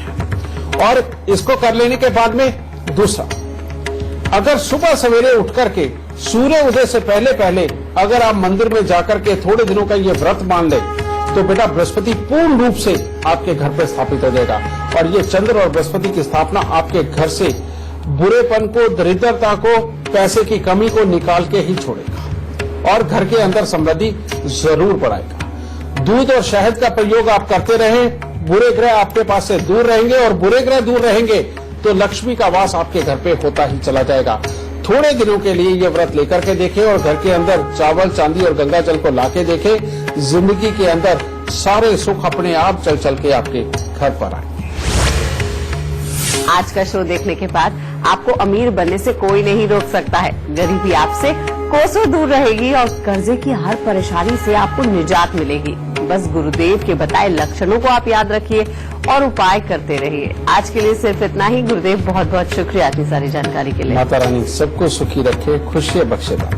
और इसको कर लेने के बाद में दूसरा, अगर सुबह सवेरे उठ करके सूर्य उदय से पहले पहले अगर आप मंदिर में जाकर के थोड़े दिनों का ये व्रत मान ले तो बेटा बृहस्पति पूर्ण रूप से आपके घर पर स्थापित हो जाएगा। और ये चंद्र और बृहस्पति की स्थापना आपके घर से बुरेपन को, दरिद्रता को, पैसे की कमी को निकाल के ही छोड़ेगा और घर के अंदर समृद्धि जरूर बढ़ाएगा। दूध और शहद का प्रयोग आप करते रहें, बुरे ग्रह आपके पास से दूर रहेंगे और बुरे ग्रह दूर रहेंगे तो लक्ष्मी का वास आपके घर पे होता ही चला जाएगा। थोड़े दिनों के लिए ये व्रत लेकर के देखें और घर के अंदर चावल, चांदी और गंगा जल को लाके देखें। जिंदगी के अंदर सारे सुख अपने आप चल चल के आपके घर पर आए। आज का शो देखने के बाद आपको अमीर बनने से कोई नहीं रोक सकता है। गरीबी आपसे कोसों दूर रहेगी और कर्जे की हर परेशानी से आपको निजात मिलेगी। बस गुरुदेव के बताए लक्षणों को आप याद रखिए और उपाय करते रहिए। आज के लिए सिर्फ इतना ही। गुरुदेव बहुत बहुत शुक्रिया इतनी सारी जानकारी के लिए। माता रानी सबको सुखी रखे, खुशियां बख्शे दाता।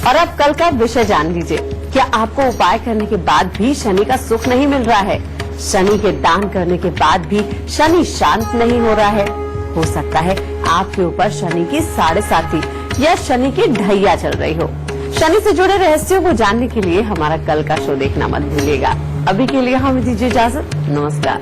और अब कल का विषय जान लीजिए। क्या आपको उपाय करने के बाद भी शनि का सुख नहीं मिल रहा है? शनि के दान करने के बाद भी शनि शांत नहीं हो रहा है? हो सकता है आपके ऊपर शनि की 7.5 या शनि की ढैया चल रही हो। शनि से जुड़े रहस्यों को जानने के लिए हमारा कल का शो देखना मत भूलिएगा। अभी के लिए हमें दीजिए इजाजत। नमस्कार।